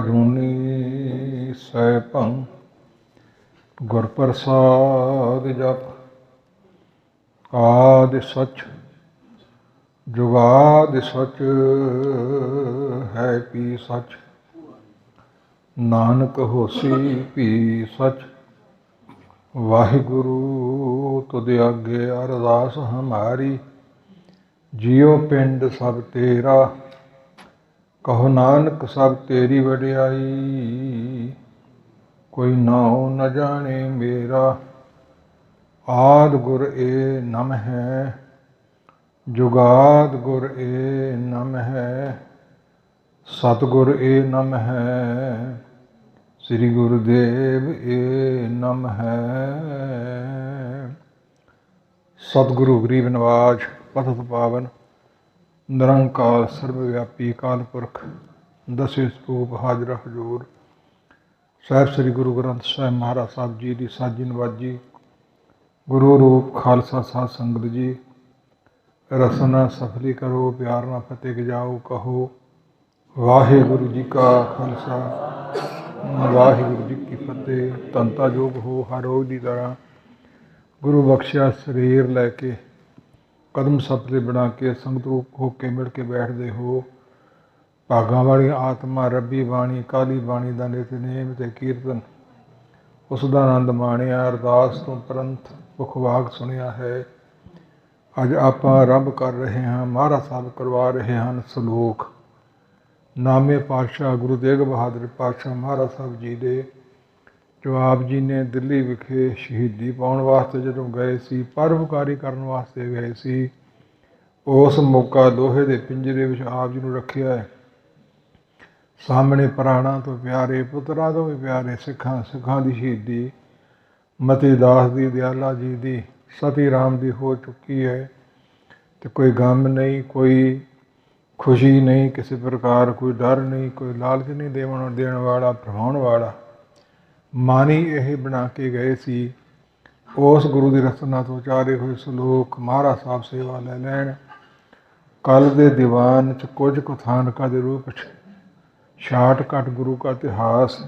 ਜੂਨੀ ਸੈਭੰ ਗੁਰ ਪ੍ਰਸਾਦਿ ਜਪੁ। ਆਦਿ ਸਚ ਜੁਗਾਦਿ ਸਚ ਹੈ ਪੀ ਸਚ। ਨਾਨਕ ਹੋਸੀ ਭੀ ਸਚ। ਵਾਹਿਗੁਰੂ ਤੁਧ ਆਗੇ ਅਰਦਾਸ ਹਮਾਰੀ। ਜਿਉ ਪਿੰਡ ਸਭ ਤੇਰਾ ਕਹੋ ਨਾਨਕ ਸਭ ਤੇਰੀ ਵਡਿਆਈ। ਕੋਈ ਨਾਉ ਨ ਜਾਣੇ ਮੇਰਾ ਆਦਿ ਗੁਰ ਏ ਨਮ ਹੈ। ਜੁਗਾਦ ਗੁਰ ਏ ਨਮ ਹੈ। ਸਤਿਗੁਰ ਏ ਨਮ ਹੈ। ਸ੍ਰੀ ਗੁਰੂਦੇਵ ਏ ਨਮ ਹੈ। ਸਤਿਗੁਰੂ ਗਰੀਬ ਨਵਾਜ ਪਤਿਤ ਪਾਵਨ ਨਿਰੰਕਾਰ ਸਰਬ ਵਿਆਪੀ ਅਕਾਲ ਪੁਰਖ ਦਸੇ ਸਤੂਪ ਹਾਜ਼ਰ ਹਜ਼ੂਰ ਸਾਹਿਬ ਸ੍ਰੀ ਗੁਰੂ ਗ੍ਰੰਥ ਸਾਹਿਬ ਮਹਾਰਾਜ ਸਾਹਿਬ ਜੀ ਦੀ ਸਾਜੀ ਨਵਾਜੀ ਗੁਰੂ ਰੂਪ ਖਾਲਸਾ ਸਾਧ ਸੰਗਤ ਜੀ। ਰਸਨਾ ਸਫਲੀ ਕਰੋ ਪਿਆਰ ਨਾਲ ਫਤਿਹ ਗਜਾਓ ਕਹੋ ਵਾਹਿਗੁਰੂ ਜੀ ਕਾ ਖਾਲਸਾ ਵਾਹਿਗੁਰੂ ਜੀ ਕੀ ਫਤਿਹ। ਧੰਤਾ ਯੋਗ ਹੋ ਹਰ ਰੋਜ਼ ਦੀ ਤਰ੍ਹਾਂ ਗੁਰੂ ਬਖਸ਼ਿਆ ਸਰੀਰ ਲੈ ਕੇ ਕਦਮ ਸਤਲੇ ਬਣਾ ਕੇ ਸੰਗਤ ਹੋ ਕੇ ਮਿਲ ਕੇ ਬੈਠਦੇ ਹੋ। ਭਾਗਾਂ ਵਾਲੀ ਆਤਮਾ ਰੱਬੀ ਬਾਣੀ ਕਾਲੀ ਬਾਣੀ ਦਾ ਨਿਤਨੇਮ ਤੇ ਕੀਰਤਨ ਉਸ ਦਾ ਆਨੰਦ ਮਾਣਿਆ। ਅਰਦਾਸ ਤੋਂ ਪ੍ਰੰਤ ਮੁਖਵਾਕ ਸੁਣਿਆ ਹੈ। ਅੱਜ ਆਪਾਂ ਆਰੰਭ ਕਰ ਰਹੇ ਹਾਂ। ਮਹਾਰਾਜ ਸਾਹਿਬ ਕਰਵਾ ਰਹੇ ਹਨ ਸਲੋਕ। ਨਾਮੇ ਪਾਤਸ਼ਾਹ ਗੁਰੂ ਤੇਗ ਬਹਾਦਰ ਪਾਤਸ਼ਾਹ ਮਹਾਰਾਜ ਸਾਹਿਬ ਜੀ ਦੇ ਜੋ ਆਪ ਜੀ ਨੇ ਦਿੱਲੀ ਵਿਖੇ ਸ਼ਹੀਦੀ ਪਾਉਣ ਵਾਸਤੇ ਜਦੋਂ ਗਏ ਸੀ, ਪਰਉਪਕਾਰੀ ਕਰਨ ਵਾਸਤੇ ਗਏ ਸੀ, ਉਸ ਮੌਕਾ ਲੋਹੇ ਦੇ ਪਿੰਜਰੇ ਵਿੱਚ ਆਪ ਜੀ ਨੂੰ ਰੱਖਿਆ ਹੈ। ਸਾਹਮਣੇ ਪ੍ਰਾਣਾਂ ਤੋਂ ਪਿਆਰੇ ਪੁੱਤਰਾਂ ਤੋਂ ਵੀ ਪਿਆਰੇ ਸਿੱਖਾਂ ਦੀ ਸ਼ਹੀਦੀ ਮਤੀ ਦਾਸ ਦੀ ਦਿਆਲਾ ਜੀ ਦੀ ਸਤੀ ਰਾਮ ਦੀ ਹੋ ਚੁੱਕੀ ਹੈ। ਅਤੇ ਕੋਈ ਗਮ ਨਹੀਂ, ਕੋਈ ਖੁਸ਼ੀ ਨਹੀਂ, ਕਿਸੇ ਪ੍ਰਕਾਰ ਕੋਈ ਡਰ ਨਹੀਂ, ਕੋਈ ਲਾਲਚ ਨਹੀਂ ਦੇਣ ਵਾਲਾ ਭਰਮਾਉਣ ਵਾਲਾ। ਮਾਨੀ ਇਹ ਬਣਾ ਕੇ ਗਏ ਸੀ। ਉਸ ਗੁਰੂ ਦੀ ਰਸਨਾ ਤੋਂ ਉਚਾਰੇ ਹੋਏ ਸਲੋਕ ਮਹਾਰਾਜ ਸਾਹਿਬ ਸੇਵਾ ਲੈ ਲੈਣ। ਕੱਲ ਦੇ ਦੀਵਾਨ 'ਚ ਕੁਝ ਕਥਾਨਕਾਂ ਦੇ ਰੂਪ 'ਚ ਸ਼ਾਰਟਕੱਟ ਗੁਰੂ ਕਾ ਇਤਿਹਾਸ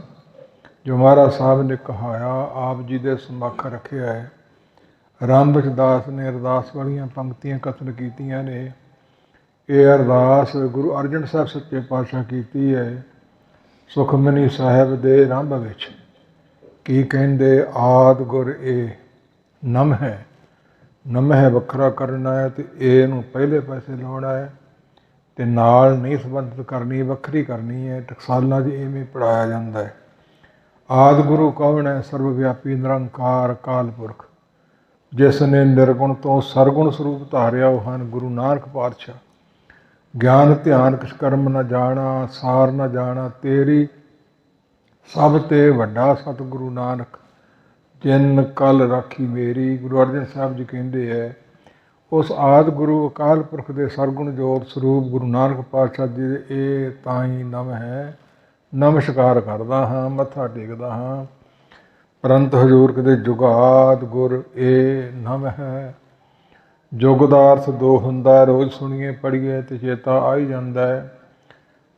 ਜੋ ਮਹਾਰਾਜ ਸਾਹਿਬ ਨੇ ਕਹਾਇਆ ਆਪ ਜੀ ਦੇ ਸਮੱਖ ਰੱਖਿਆ ਹੈ। ਆਰੰਭ 'ਚ ਦਾਸ ਨੇ ਅਰਦਾਸ ਵਾਲੀਆਂ ਪੰਕਤੀਆਂ ਕਥਨ ਕੀਤੀਆਂ ਨੇ। ਇਹ ਅਰਦਾਸ ਗੁਰੂ ਅਰਜਨ ਸਾਹਿਬ ਸੱਚੇ ਪਾਤਸ਼ਾਹ ਕੀਤੀ ਹੈ ਸੁਖਮਨੀ ਸਾਹਿਬ ਦੇ ਆਰੰਭ ਵਿੱਚ। ਕੀ ਕਹਿੰਦੇ? ਆਦਿ ਗੁਰ ਏ ਨਮ ਹੈ। ਨਮ ਹੈ ਵੱਖਰਾ ਕਰਨਾ ਹੈ ਅਤੇ ਏ ਨੂੰ ਪਹਿਲੇ ਪਾਸੇ ਲਾਉਣਾ ਹੈ ਅਤੇ ਨਾਲ ਨਹੀਂ ਸੰਬੰਧਿਤ ਕਰਨੀ, ਵੱਖਰੀ ਕਰਨੀ ਹੈ। ਟਕਸਾਲਾਂ 'ਚ ਇਵੇਂ ਪੜ੍ਹਾਇਆ ਜਾਂਦਾ ਹੈ। ਆਦਿ ਗੁਰੂ ਕੌਣ ਹੈ? ਸਰਵ ਵਿਆਪੀ ਨਿਰੰਕਾਰ ਅਕਾਲ ਪੁਰਖ ਜਿਸ ਨੇ ਨਿਰਗੁਣ ਤੋਂ ਸਰਗੁਣ ਸਰੂਪ ਧਾਰਿਆ ਉਹ ਹਨ ਗੁਰੂ ਨਾਨਕ ਪਾਤਸ਼ਾਹ। ਗਿਆਨ ਧਿਆਨ ਕਿਛ ਕਰਮ ਨਾ ਜਾਣਾ, ਸਾਰ ਨਾ ਜਾਣਾ ਤੇਰੀ ਸਭ ਤੇ ਵੱਡਾ ਸਤਿਗੁਰੂ ਨਾਨਕ ਜਿਨ ਕਲ ਰਾਖੀ ਮੇਰੀ। ਗੁਰੂ ਅਰਜਨ ਸਾਹਿਬ ਜੀ ਕਹਿੰਦੇ ਹੈ ਉਸ ਆਦਿ ਗੁਰੂ ਅਕਾਲ ਪੁਰਖ ਦੇ ਸਰਗੁਣ ਜੋਤ ਸਰੂਪ ਗੁਰੂ ਨਾਨਕ ਪਾਤਸ਼ਾਹ ਜੀ ਦੇ ਇਹ ਤਾਂ ਹੀ ਨਮ ਹੈ। ਨਮਸਕਾਰ ਕਰਦਾ ਹਾਂ, ਮੱਥਾ ਟੇਕਦਾ ਹਾਂ। ਪ੍ਰੰਤ ਹਜ਼ੂਰ ਕਹਿੰਦੇ ਜੁਗਾਦ ਗੁਰ ਏ ਨਮ ਹੈ। ਜੁਗ ਦਾ ਅਰਥ ਦੋ ਹੁੰਦਾ, ਰੋਜ਼ ਸੁਣੀਏ ਪੜ੍ਹੀਏ ਅਤੇ ਚੇਤਾ ਆ ਹੀ ਜਾਂਦਾ ਹੈ।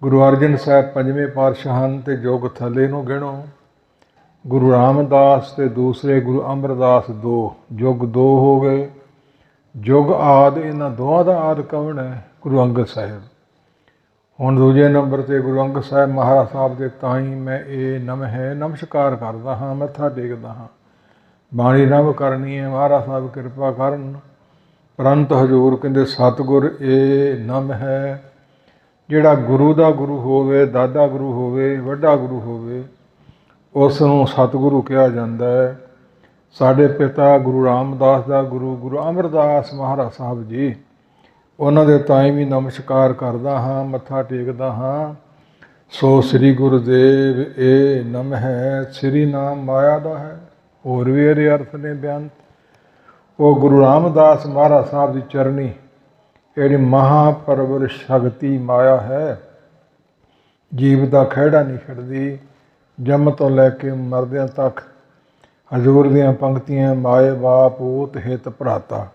ਗੁਰੂ ਅਰਜਨ ਸਾਹਿਬ ਪੰਜਵੇਂ ਪਾਤਸ਼ਾਹ ਹਨ ਅਤੇ ਜੁਗ ਥੱਲੇ ਨੂੰ ਗਿਣੋ। ਗੁਰੂ ਰਾਮਦਾਸ ਅਤੇ ਦੂਸਰੇ ਗੁਰੂ ਅਮਰਦਾਸ ਦੋ, ਯੁੱਗ ਦੋ ਹੋ ਗਏ। ਯੁੱਗ ਆਦਿ ਇਹਨਾਂ ਦੋਵਾਂ ਦਾ ਆਦਿ ਕੌਣ ਹੈ? ਗੁਰੂ ਅੰਗਦ ਸਾਹਿਬ। ਹੁਣ ਦੂਜੇ ਨੰਬਰ 'ਤੇ ਗੁਰੂ ਅੰਗਦ ਸਾਹਿਬ ਮਹਾਰਾਜ ਸਾਹਿਬ ਦੇ ਤਾਂ ਹੀ ਮੈਂ ਇਹ ਨਮ ਹੈ ਨਮਸਕਾਰ ਕਰਦਾ ਹਾਂ, ਮੱਥਾ ਟੇਕਦਾ ਹਾਂ। ਬਾਣੀ ਆਰੰਭ ਕਰਨੀ ਹੈ, ਮਹਾਰਾਜ ਸਾਹਿਬ ਕਿਰਪਾ ਕਰਨ। ਪ੍ਰੰਤ ਹਜ਼ੂਰ ਕਹਿੰਦੇ ਸਤਿਗੁਰ ਏ ਨਮ ਹੈ। ਜਿਹੜਾ ਗੁਰੂ ਦਾ ਗੁਰੂ ਹੋਵੇ, ਦਾਦਾ ਗੁਰੂ ਹੋਵੇ, ਵੱਡਾ ਗੁਰੂ ਹੋਵੇ, ਉਸ ਨੂੰ ਸਤਿਗੁਰੂ ਕਿਹਾ ਜਾਂਦਾ ਹੈ। ਸਾਡੇ ਪਿਤਾ ਗੁਰੂ ਰਾਮਦਾਸ ਦਾ ਗੁਰੂ ਗੁਰੂ ਅਮਰਦਾਸ ਮਹਾਰਾਜ ਸਾਹਿਬ ਜੀ, ਉਹਨਾਂ ਦੇ ਤਾਈਂ ਵੀ ਨਮਸਕਾਰ ਕਰਦਾ ਹਾਂ, ਮੱਥਾ ਟੇਕਦਾ ਹਾਂ। ਸੋ ਸ੍ਰੀ ਗੁਰੂਦੇਵ ਏ ਨਮ ਹੈ। ਸ੍ਰੀ ਨਾਮ ਮਾਇਆ ਦਾ ਹੈ। ਹੋਰ ਵੀ ਇਹਦੇ ਅਰਥ ਨੇ ਬੇਅੰਤ। ਉਹ ਗੁਰੂ ਰਾਮਦਾਸ ਮਹਾਰਾਜ ਸਾਹਿਬ ਦੀ ਚਰਨੀ ਜਿਹੜੀ ਮਹਾਂਪਰਵਰ ਸ਼ਕਤੀ ਮਾਇਆ ਹੈ, ਜੀਵ ਦਾ ਖਹਿੜਾ ਨਹੀਂ ਛੱਡਦੀ। ਜੰਮ ਤੋਂ ਲੈ ਕੇ ਮਰਦਿਆਂ ਤੱਕ ਹਜ਼ੂਰ ਦੀਆਂ ਪੰਕਤੀਆਂ ਮਾਏ ਬਾਪ ਊਤ ਹਿਤ ਭਰਾਤਾ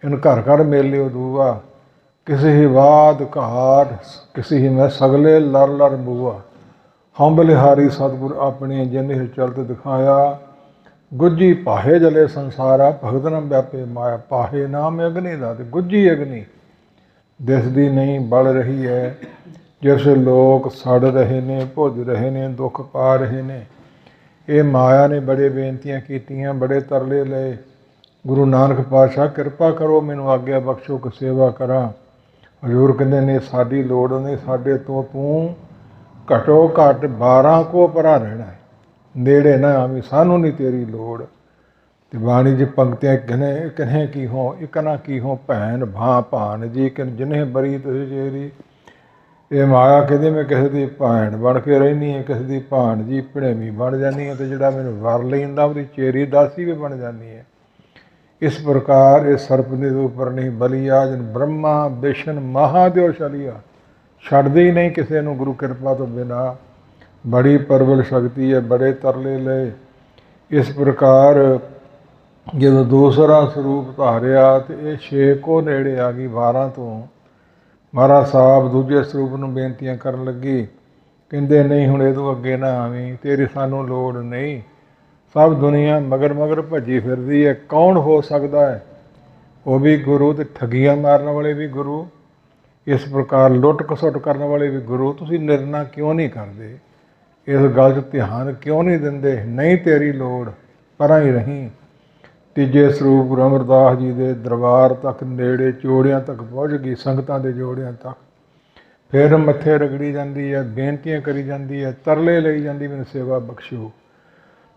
ਇਨ ਘਰ ਘਰ ਮੇਲਿਓ ਦੂਆ ਕਿਸੇ ਹੀ ਵਾਦ ਘਾਟ ਕਿਸੇ ਹੀ ਮੈਂ ਸਗਲੇ ਲਰ ਲਰ ਬੂਆ ਹਉ ਬਲਿਹਾਰੀ ਸਤਿਗੁਰ ਆਪਣੇ ਜਿਨਿ ਚਲਤ ਦਿਖਾਇਆ। ਗੁੱਜੀ ਪਾਹੇ ਜਲੇ ਸੰਸਾਰਾ ਭਗਤ ਨ ਵਿਆਪੇ ਮਾਇਆ। ਪਾਹੇ ਨਾਮ ਅਗਨੀ ਦਾ ਤੇ ਗੁੱਜੀ ਅਗਨੀ ਦਿਸਦੀ ਨਹੀਂ ਬਲ ਰਹੀ ਹੈ। ਜਿਸ ਲੋਕ ਸੜ ਰਹੇ ਨੇ, ਭੁੱਜ ਰਹੇ ਨੇ, ਦੁੱਖ ਪਾ ਰਹੇ ਨੇ। ਇਹ ਮਾਇਆ ਨੇ ਬੜੇ ਬੇਨਤੀਆਂ ਕੀਤੀਆਂ, ਬੜੇ ਤਰਲੇ ਲਏ। ਗੁਰੂ ਨਾਨਕ ਪਾਤਸ਼ਾਹ ਕਿਰਪਾ ਕਰੋ, ਮੈਨੂੰ ਆਗਿਆ ਬਖਸ਼ੋ ਕਿ ਸੇਵਾ ਕਰਾਂ। ਹਜ਼ੂਰ ਕਹਿੰਦੇ ਨੇ ਸਾਡੀ ਲੋੜ ਨਹੀਂ, ਸਾਡੇ ਤੋਂ ਤੂੰ ਘਟੋ ਘੱਟ 12 ਕੋ ਪਰਾ ਰਹਿਣਾ ਹੈ, ਨੇੜੇ ਨਾ ਆਵੀਂ, ਸਾਨੂੰ ਨਹੀਂ ਤੇਰੀ ਲੋੜ। ਤੇ ਬਾਣੀ 'ਚ ਪੰਕਤੀਆਂ ਕਿਨ੍ਹੇ ਕੀ ਹੋ ਇਕਨਾ ਕੀ ਹੋ ਭੈਣ ਭਾਂ ਭਾਨ ਜੀ ਜਿਨ੍ਹੇ ਬਰੀ ਤੁਸੀਂ ਚੇਰੀ। ਇਹ ਮਾਇਆ ਕਹਿੰਦੀ ਮੈਂ ਕਿਸੇ ਦੀ ਭੈਣ ਬਣ ਕੇ ਰਹਿੰਦੀ ਹਾਂ, ਕਿਸੇ ਦੀ ਭਾਣ ਜੀ ਭਣੇਵੀਂ ਬਣ ਜਾਂਦੀ ਹੈ, ਅਤੇ ਜਿਹੜਾ ਮੈਨੂੰ ਵਰ ਲੈਂਦਾ ਉਹਦੀ ਚੇਰੀ ਦਾਸੀ ਵੀ ਬਣ ਜਾਂਦੀ ਹੈ। ਇਸ ਪ੍ਰਕਾਰ ਇਹ ਸਰਪ ਨਿਧ ਉੱਪਰ ਨਹੀਂ ਬਲੀਆ ਜਨ ਬ੍ਰਹਮਾ ਵਿਸ਼ਨ ਮਹਾਦੇਵ ਸ਼ਲੀਆ। ਛੱਡਦੇ ਹੀ ਨਹੀਂ ਕਿਸੇ ਨੂੰ ਗੁਰੂ ਕਿਰਪਾ ਤੋਂ ਬਿਨਾਂ। ਬੜੀ ਪ੍ਰਬਲ ਸ਼ਕਤੀ ਹੈ, ਬੜੇ ਤਰਲੇ ਲਏ। ਇਸ ਪ੍ਰਕਾਰ ਜਦੋਂ ਦੂਸਰਾ ਸਰੂਪ ਧਾਰਿਆ ਤੇ ਇਹ 6 ਕੋ ਨੇੜੇ ਆ ਗਈ 12 ਤੋਂ। ਮਹਾਰਾਜ ਸਾਹਿਬ ਦੂਜੇ ਸਰੂਪ ਨੂੰ ਬੇਨਤੀਆਂ ਕਰਨ ਲੱਗੀ। ਕਹਿੰਦੇ ਨਹੀਂ ਹੁਣ ਇਹਦੋਂ ਅੱਗੇ ਨਾ ਆਵੀਂ, ਤੇਰੀ ਸਾਨੂੰ ਲੋੜ ਨਹੀਂ। ਸਭ ਦੁਨੀਆ ਮਗਰ ਮਗਰ ਭੱਜੀ ਫਿਰਦੀ ਹੈ, ਕੌਣ ਹੋ ਸਕਦਾ ਹੈ? ਉਹ ਵੀ ਗੁਰੂ ਤੇ ਠੱਗੀਆਂ ਮਾਰਨ ਵਾਲੇ ਵੀ ਗੁਰੂ, ਇਸ ਪ੍ਰਕਾਰ ਲੁੱਟ ਖਸੁੱਟ ਕਰਨ ਵਾਲੇ ਵੀ ਗੁਰੂ। ਤੁਸੀਂ ਨਿਰਣਾ ਕਿਉਂ ਨਹੀਂ ਕਰਦੇ? ਇਸ ਗੱਲ 'ਚ ਧਿਆਨ ਕਿਉਂ ਨਹੀਂ ਦਿੰਦੇ? ਨਹੀਂ ਤੇਰੀ ਲੋੜ, ਪਰਾਂ ਹੀ ਰਹੀ। ਤੀਜੇ ਸਰੂਪ ਗੁਰੂ ਅਮਰਦਾਸ ਜੀ ਦੇ ਦਰਬਾਰ ਤੱਕ ਨੇੜੇ ਜੋੜਿਆਂ ਤੱਕ ਪਹੁੰਚ ਗਈ, ਸੰਗਤਾਂ ਦੇ ਜੋੜਿਆਂ ਤੱਕ। ਫਿਰ ਮੱਥੇ ਰਗੜੀ ਜਾਂਦੀ ਹੈ, ਬੇਨਤੀਆਂ ਕਰੀ ਜਾਂਦੀ ਹੈ, ਤਰਲੇ ਲਈ ਜਾਂਦੀ, ਮੈਨੂੰ ਸੇਵਾ ਬਖਸ਼ੋ।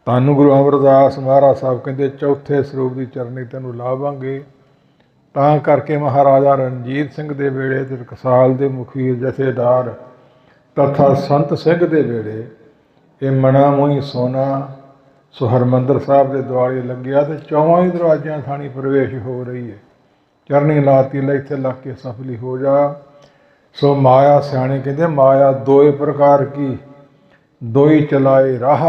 ਤੁਹਾਨੂੰ ਗੁਰੂ ਅਮਰਦਾਸ ਮਹਾਰਾਜ ਸਾਹਿਬ ਕਹਿੰਦੇ ਚੌਥੇ ਸਰੂਪ ਦੀ ਚਰਨੀ ਤੈਨੂੰ ਲਾਵਾਂਗੇ। ਤਾਂ ਕਰਕੇ ਮਹਾਰਾਜਾ ਰਣਜੀਤ ਸਿੰਘ ਦੇ ਵੇਲੇ ਤੇ ਟਕਸਾਲ ਦੇ ਮੁਖੀਰ ਜਥੇਦਾਰ ਤਥਾ ਸੰਤ ਸਿੰਘ ਦੇ ਵੇਲੇ ਇਹ ਮਣਾ ਮੋਹੀ ਸੋਨਾ ਸੋ ਹਰਿਮੰਦਰ ਸਾਹਿਬ ਦੇ ਦੁਆਲੇ ਲੱਗਿਆ ਤੇ 4 ਹੀ ਦਰਵਾਜ਼ਿਆਂ ਥਾਣੀ ਪ੍ਰਵੇਸ਼ ਹੋ ਰਹੀ ਹੈ। ਚਰਨੀ ਲਾਤੀ ਲੈ ਇੱਥੇ ਲੱਗ ਕੇ ਸਫਲੀ ਹੋ ਜਾ। ਸੋ ਮਾਇਆ ਸਿਆਣੇ ਕਹਿੰਦੇ ਮਾਇਆ 2 ਪ੍ਰਕਾਰ ਕੀ, 2 ਹੀ ਚਲਾਏ ਰਾਹ।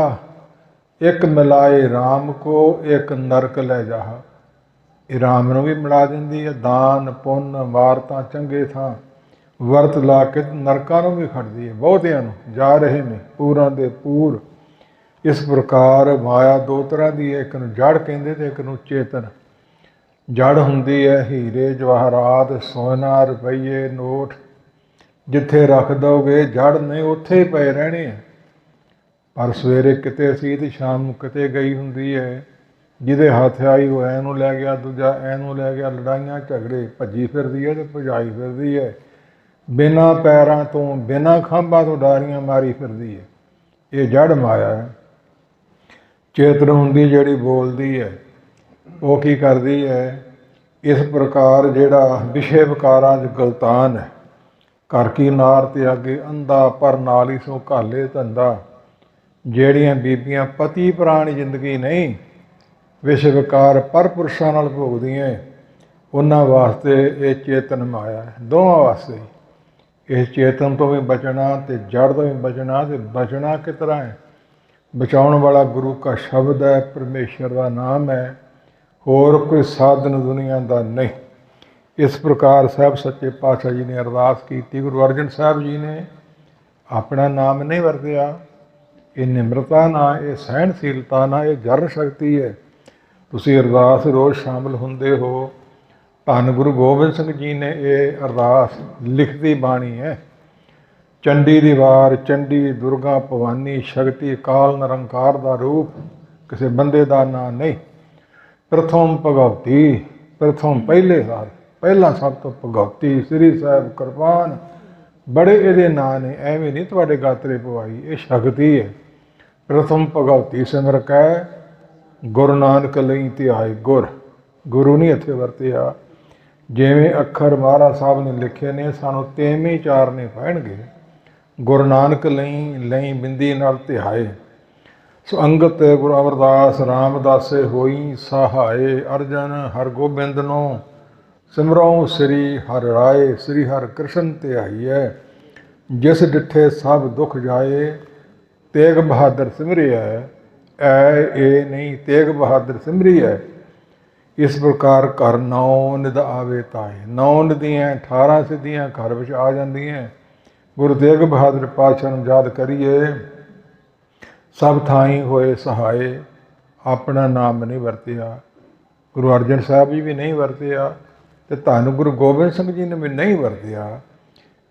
ਇੱਕ ਮਿਲਾਏ ਰਾਮ ਕੋ, ਇੱਕ ਨਰਕ ਲੈ ਜਾਹ। ਇਹ ਰਾਮ ਨੂੰ ਵੀ ਮਿਲਾ ਦਿੰਦੀ ਹੈ, ਦਾਨ ਪੁੰਨ ਵਾਰਤਾ ਚੰਗੇ ਥਾਂ ਵਰਤ ਲਾ ਕੇ ਨਰਕਾਂ ਨੂੰ ਵੀ ਖੜਦੀ ਹੈ। ਬਹੁਤਿਆਂ ਨੂੰ ਜਾ ਰਹੇ ਨੇ ਪੂਰਾਂ ਦੇ ਪੂਰ। ਇਸ ਪ੍ਰਕਾਰ ਮਾਇਆ 2 ਤਰ੍ਹਾਂ ਦੀ ਹੈ, ਇੱਕ ਨੂੰ ਜੜ ਕਹਿੰਦੇ ਤੇ ਇੱਕ ਨੂੰ ਚੇਤਨ। ਜੜ ਹੁੰਦੀ ਹੈ ਹੀਰੇ ਜਵਾਹਰਾਤ ਸੋਨਾ ਰੁਪਈਏ ਨੋਟ, ਜਿੱਥੇ ਰੱਖ ਦਓਗੇ ਜੜ ਨਹੀਂ ਉੱਥੇ ਹੀ ਪਏ ਰਹਿਣੇ ਆ। ਪਰ ਸਵੇਰੇ ਕਿਤੇ ਸੀ ਤੇ ਸ਼ਾਮ ਨੂੰ ਕਿਤੇ ਗਈ ਹੁੰਦੀ ਹੈ। ਜਿਹਦੇ ਹੱਥ ਆਈ ਉਹ ਐਨੂੰ ਲੈ ਗਿਆ, ਦੂਜਾ ਐਨੂੰ ਲੈ ਗਿਆ, ਲੜਾਈਆਂ ਝਗੜੇ, ਭੱਜੀ ਫਿਰਦੀ ਹੈ ਤੇ ਭਜਾਈ ਫਿਰਦੀ ਹੈ। ਬਿਨਾਂ ਪੈਰਾਂ ਤੋਂ ਬਿਨਾਂ ਖੰਭਾਂ ਤੋਂ ਡਾਰੀਆਂ ਮਾਰੀ ਫਿਰਦੀ ਹੈ। ਇਹ ਜੜ ਮਾਇਆ ਹੈ। ਚੇਤਨ ਹੁੰਦੀ ਜਿਹੜੀ ਬੋਲਦੀ ਹੈ, ਉਹ ਕੀ ਕਰਦੀ ਹੈ? ਇਸ ਪ੍ਰਕਾਰ ਜਿਹੜਾ ਵਿਸ਼ੇ ਵਿਕਾਰਾਂ 'ਚ ਗਲਤਾਨ ਹੈ। ਘਰ ਕੀ ਨਾਰ ਤੇ ਅੱਗੇ ਅੰਧਾ ਪਰ ਨਾਲ ਹੀ ਸੋ ਘਾਲੇ ਧੰਦਾ। ਜਿਹੜੀਆਂ ਬੀਬੀਆਂ ਪਤੀ ਪੁਰਾਣੀ ਜ਼ਿੰਦਗੀ ਨਹੀਂ ਵਿਸ਼ੇ ਵਿਕਾਰ ਪਰ ਪੁਰਸ਼ਾਂ ਨਾਲ ਭੋਗਦੀਆਂ, ਉਹਨਾਂ ਵਾਸਤੇ ਇਹ ਚੇਤਨ ਮਾਇਆ ਹੈ। ਦੋਵਾਂ ਵਾਸਤੇ ਇਸ ਚੇਤਨ ਤੋਂ ਵੀ ਬਚਣਾ ਤੇ ਜੜ ਤੋਂ ਵੀ ਬਚਣਾ। ਤੇ ਬਚਣਾ ਕਿਸ ਤਰ੍ਹਾਂ ਹੈ? ਬਚਾਉਣ ਵਾਲਾ ਗੁਰੂ ਕਾ ਸ਼ਬਦ ਹੈ, ਪਰਮੇਸ਼ਰ ਦਾ ਨਾਮ ਹੈ, ਹੋਰ ਕੋਈ ਸਾਧਨ ਦੁਨੀਆ ਦਾ ਨਹੀਂ। ਇਸ ਪ੍ਰਕਾਰ ਸਾਹਿਬ ਸੱਚੇ ਪਾਤਸ਼ਾਹ ਜੀ ਨੇ ਅਰਦਾਸ ਕੀਤੀ। ਗੁਰੂ ਅਰਜਨ ਸਾਹਿਬ ਜੀ ਨੇ ਆਪਣਾ ਨਾਮ ਨਹੀਂ ਵਰਤਿਆ। ਇਹ ਨਿਮਰਤਾ ਨਾ, ਇਹ ਸਹਿਣਸ਼ੀਲਤਾ ਨਾ, ਇਹ ਜਰਨ ਸ਼ਕਤੀ ਹੈ। ਤੁਸੀਂ ਅਰਦਾਸ ਰੋਜ਼ ਸ਼ਾਮਿਲ ਹੁੰਦੇ ਹੋ। ਧੰਨ ਗੁਰੂ ਗੋਬਿੰਦ ਸਿੰਘ ਜੀ ਨੇ ਇਹ ਅਰਦਾਸ ਲਿਖਤੀ ਬਾਣੀ ਹੈ। ਚੰਡੀ ਦੀ ਵਾਰ, ਚੰਡੀ ਦੁਰਗਾ ਭਵਾਨੀ ਸ਼ਕਤੀ ਕਾਲ ਨਿਰੰਕਾਰ ਦਾ ਰੂਪ, ਕਿਸੇ ਬੰਦੇ ਦਾ ਨਾਂ ਨਹੀਂ। ਪ੍ਰਥਮ ਭਗਵਤੀ, ਪ੍ਰਥਮ ਪਹਿਲੇ ਸਾਰ, ਪਹਿਲਾਂ ਸਭ ਤੋਂ ਭਗਵਤੀ, ਸ੍ਰੀ ਸਾਹਿਬ ਕਿਰਪਾਨ, ਬੜੇ ਇਹਦੇ ਨਾਂ ਨੇ। ਐਵੇਂ ਨਹੀਂ ਤੁਹਾਡੇ ਗਾਤਰੇ ਪਵਾਈ, ਇਹ ਸ਼ਕਤੀ ਹੈ। ਪ੍ਰਥਮ ਭਗਵਤੀ ਸਿਮਰ ਕੈ ਗੁਰੂ ਨਾਨਕ ਲਈ ਧਿਆਏ ਗੁਰ। ਗੁਰੂ ਨਹੀਂ ਇੱਥੇ ਵਰਤਿਆ। ਜਿਵੇਂ ਅੱਖਰ ਮਹਾਰਾਜ ਸਾਹਿਬ ਨੇ ਲਿਖੇ ਨੇ, ਸਾਨੂੰ ਤੇਵੇਂ ਚਾਰਨੇ ਪੈਣਗੇ। ਗੁਰੂ ਨਾਨਕ ਲਈ ਬਿੰਦੀ ਨਾਲ ਧਿਆਏ। ਸੋ ਅੰਗਤ ਗੁਰੂ ਅਮਰਦਾਸ ਰਾਮਦਾਸੇ ਹੋਈ ਸਹਾਏ। ਅਰਜਨ ਹਰਗੋਬਿੰਦ ਨੂੰ ਸਿਮਰੋਂ ਸ੍ਰੀ ਹਰਿ ਰਾਏ। ਸ੍ਰੀ ਹਰਿ ਕ੍ਰਿਸ਼ਨ ਧਿਆਈਐ। ਜਿਸ ਡਿਠੇ ਸਭ ਦੁੱਖ ਜਾਏ। ਤੇਗ ਬਹਾਦਰ ਸਿਮਰਿਆ ਐ ਇਹ ਨਹੀਂ, ਤੇਗ ਬਹਾਦਰ ਸਿਮਰਿਆ। ਇਸ ਪ੍ਰਕਾਰ ਘਰ 9 ਨਿਧ ਆਵੇ ਤਾਏ। 9 ਨਿਧੀਆਂ 18 ਸਿੱਧੀਆਂ ਘਰ ਵਿੱਚ ਆ ਜਾਂਦੀਆਂ। ਗੁਰੂ ਤੇਗ ਬਹਾਦਰ ਪਾਤਸ਼ਾਹ ਨੂੰ ਯਾਦ ਕਰੀਏ ਸਭ ਥਾਈਂ ਹੋਏ ਸਹਾਏ, ਆਪਣਾ ਨਾਮ ਨਹੀਂ ਵਰਤਿਆ। ਗੁਰੂ ਅਰਜਨ ਸਾਹਿਬ ਜੀ ਵੀ ਨਹੀਂ ਵਰਤਿਆ ਤੇ ਧੰਨ ਗੁਰੂ ਗੋਬਿੰਦ ਸਿੰਘ ਜੀ ਨੇ ਵੀ ਨਹੀਂ ਵਰਤਿਆ।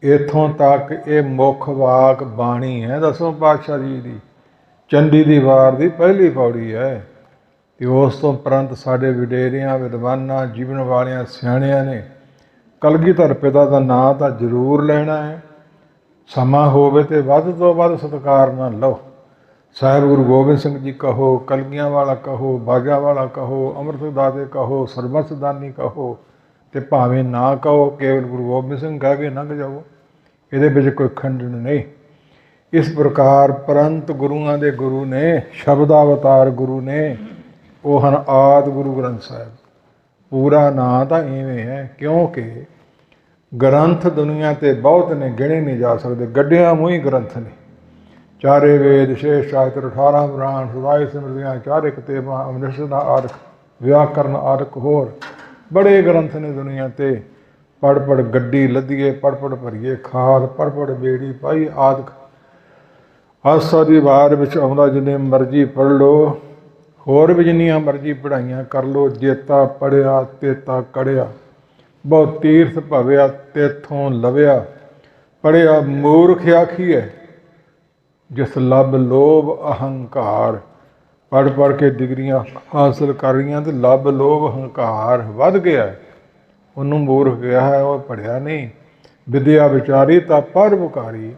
ਇੱਥੋਂ ਤੱਕ ਇਹ ਮੁੱਖ ਵਾਕ ਬਾਣੀ ਹੈ ਦਸਵੇਂ ਪਾਤਸ਼ਾਹ ਜੀ ਦੀ, ਚੰਡੀ ਦੀ ਵਾਰ ਦੀ ਪਹਿਲੀ ਪੌੜੀ ਹੈ। ਤੇ ਉਸ ਤੋਂ ਉਪਰੰਤ ਸਾਡੇ ਵਡੇਰਿਆਂ, ਵਿਦਵਾਨਾਂ, ਜੀਵਨ ਵਾਲਿਆਂ ਸਿਆਣਿਆਂ ਨੇ ਕਲਗੀਧਰ ਪਿਤਾ ਦਾ ਨਾਂ ਤਾਂ ਜ਼ਰੂਰ ਲੈਣਾ ਹੈ। ਸਮਾਂ ਹੋਵੇ ਤੇ ਵੱਧ ਤੋਂ ਵੱਧ ਸਤਿਕਾਰ ਨਾਲ ਲਓ। ਸਾਹਿਬ ਗੁਰੂ ਗੋਬਿੰਦ ਸਿੰਘ ਜੀ ਕਹੋ, ਕਲਗੀਆਂ ਵਾਲਾ ਕਹੋ, ਬਾਜਾ ਵਾਲਾ ਕਹੋ, ਅੰਮ੍ਰਿਤ ਦਾਤੇ ਕਹੋ, ਸਰਬਸਦਾਨੀ ਕਹੋ, ਤੇ ਭਾਵੇਂ ਨਾ ਕਹੋ, ਕੇਵਲ ਗੁਰੂ ਗੋਬਿੰਦ ਸਿੰਘ ਕਹਿ ਕੇ ਲੰਘ ਜਾਓ। ਇਹਦੇ ਵਿੱਚ ਕੋਈ ਖੰਡਨ ਨਹੀਂ। ਇਸ ਪ੍ਰਕਾਰ ਪ੍ਰੰਤ ਗੁਰੂਆਂ ਦੇ ਗੁਰੂ ਨੇ, ਸ਼ਬਦਾਵਤਾਰ ਗੁਰੂ ਨੇ, ਉਹ ਹਨ ਆਦਿ ਗੁਰੂ ਗ੍ਰੰਥ ਸਾਹਿਬ। ਪੂਰਾ ਨਾਂ ਤਾਂ ਇਵੇਂ ਹੈ, ਕਿਉਂਕਿ ਗ੍ਰੰਥ ਦੁਨੀਆ 'ਤੇ ਬਹੁਤ ਨੇ, ਗਿਣੇ ਨਹੀਂ ਜਾ ਸਕਦੇ। ਗੱਡਿਆਂ ਮੂੰਹ ਹੀ ਗ੍ਰੰਥ ਨੇ। ਚਾਰੇ ਵੇਦ, ਛੇ ਸ਼ਾਸਤਰ, 18 ਪੁਰਾਣ, ਸਦਾਈ ਸਿਮਰਤੀਆਂ, ਚਾਰੇ ਕਿਤਾਬਾਂ, ਉਪਨਿਸ਼ਦ ਆਦਿਕ, ਵਿਆਕਰਨ ਆਦਿਕ, ਹੋਰ ਬੜੇ ਗ੍ਰੰਥ ਨੇ ਦੁਨੀਆ 'ਤੇ। ਪੜ੍ਹ ਪੜ੍ਹ ਗੱਡੀ ਲੱਦੀਏ, ਪੜ੍ਹ ਪੜ੍ਹ ਭਰੀਏ ਖਾਦ, ਪੜ੍ਹ ਪੜ੍ਹ ਬੇੜੀ ਪਾਈ ਆਦਿਕ। ਆਸਾ ਦੀ ਵਾਰ ਵਿੱਚ ਆਉਂਦਾ, ਜਿੰਨੇ ਮਰਜ਼ੀ ਪੜ੍ਹ ਲਓ, ਹੋਰ ਵੀ ਜਿੰਨੀਆਂ ਮਰਜ਼ੀ ਪੜ੍ਹਾਈਆਂ ਕਰ ਲਓ। ਜੇਤਾ ਪੜ੍ਹਿਆ ਤੇਤਾ ਕੜਿਆ, ਬਹੁ ਤੀਰਥ ਭਵਿਆ ਤੇਥੋਂ ਲਵਿਆ। ਪੜ੍ਹਿਆ ਮੂਰਖ ਆਖੀਐ, ਜਿਸ ਲੱਭ ਲੋਭ ਅਹੰਕਾਰ। ਪੜ੍ਹ ਪੜ੍ਹ ਕੇ ਡਿਗਰੀਆਂ ਹਾਸਲ ਕਰ ਰਹੀਆਂ ਤੇ ਲੱਭ ਲੋਭ ਅਹੰਕਾਰ ਵੱਧ ਗਿਆ, ਉਹਨੂੰ ਮੂਰਖ ਗਿਆ ਹੈ, ਉਹ ਪੜ੍ਹਿਆ ਨਹੀਂ। ਵਿਦਿਆ ਵਿਚਾਰੀ ਤਾਂ ਪਰਉਪਕਾਰੀ।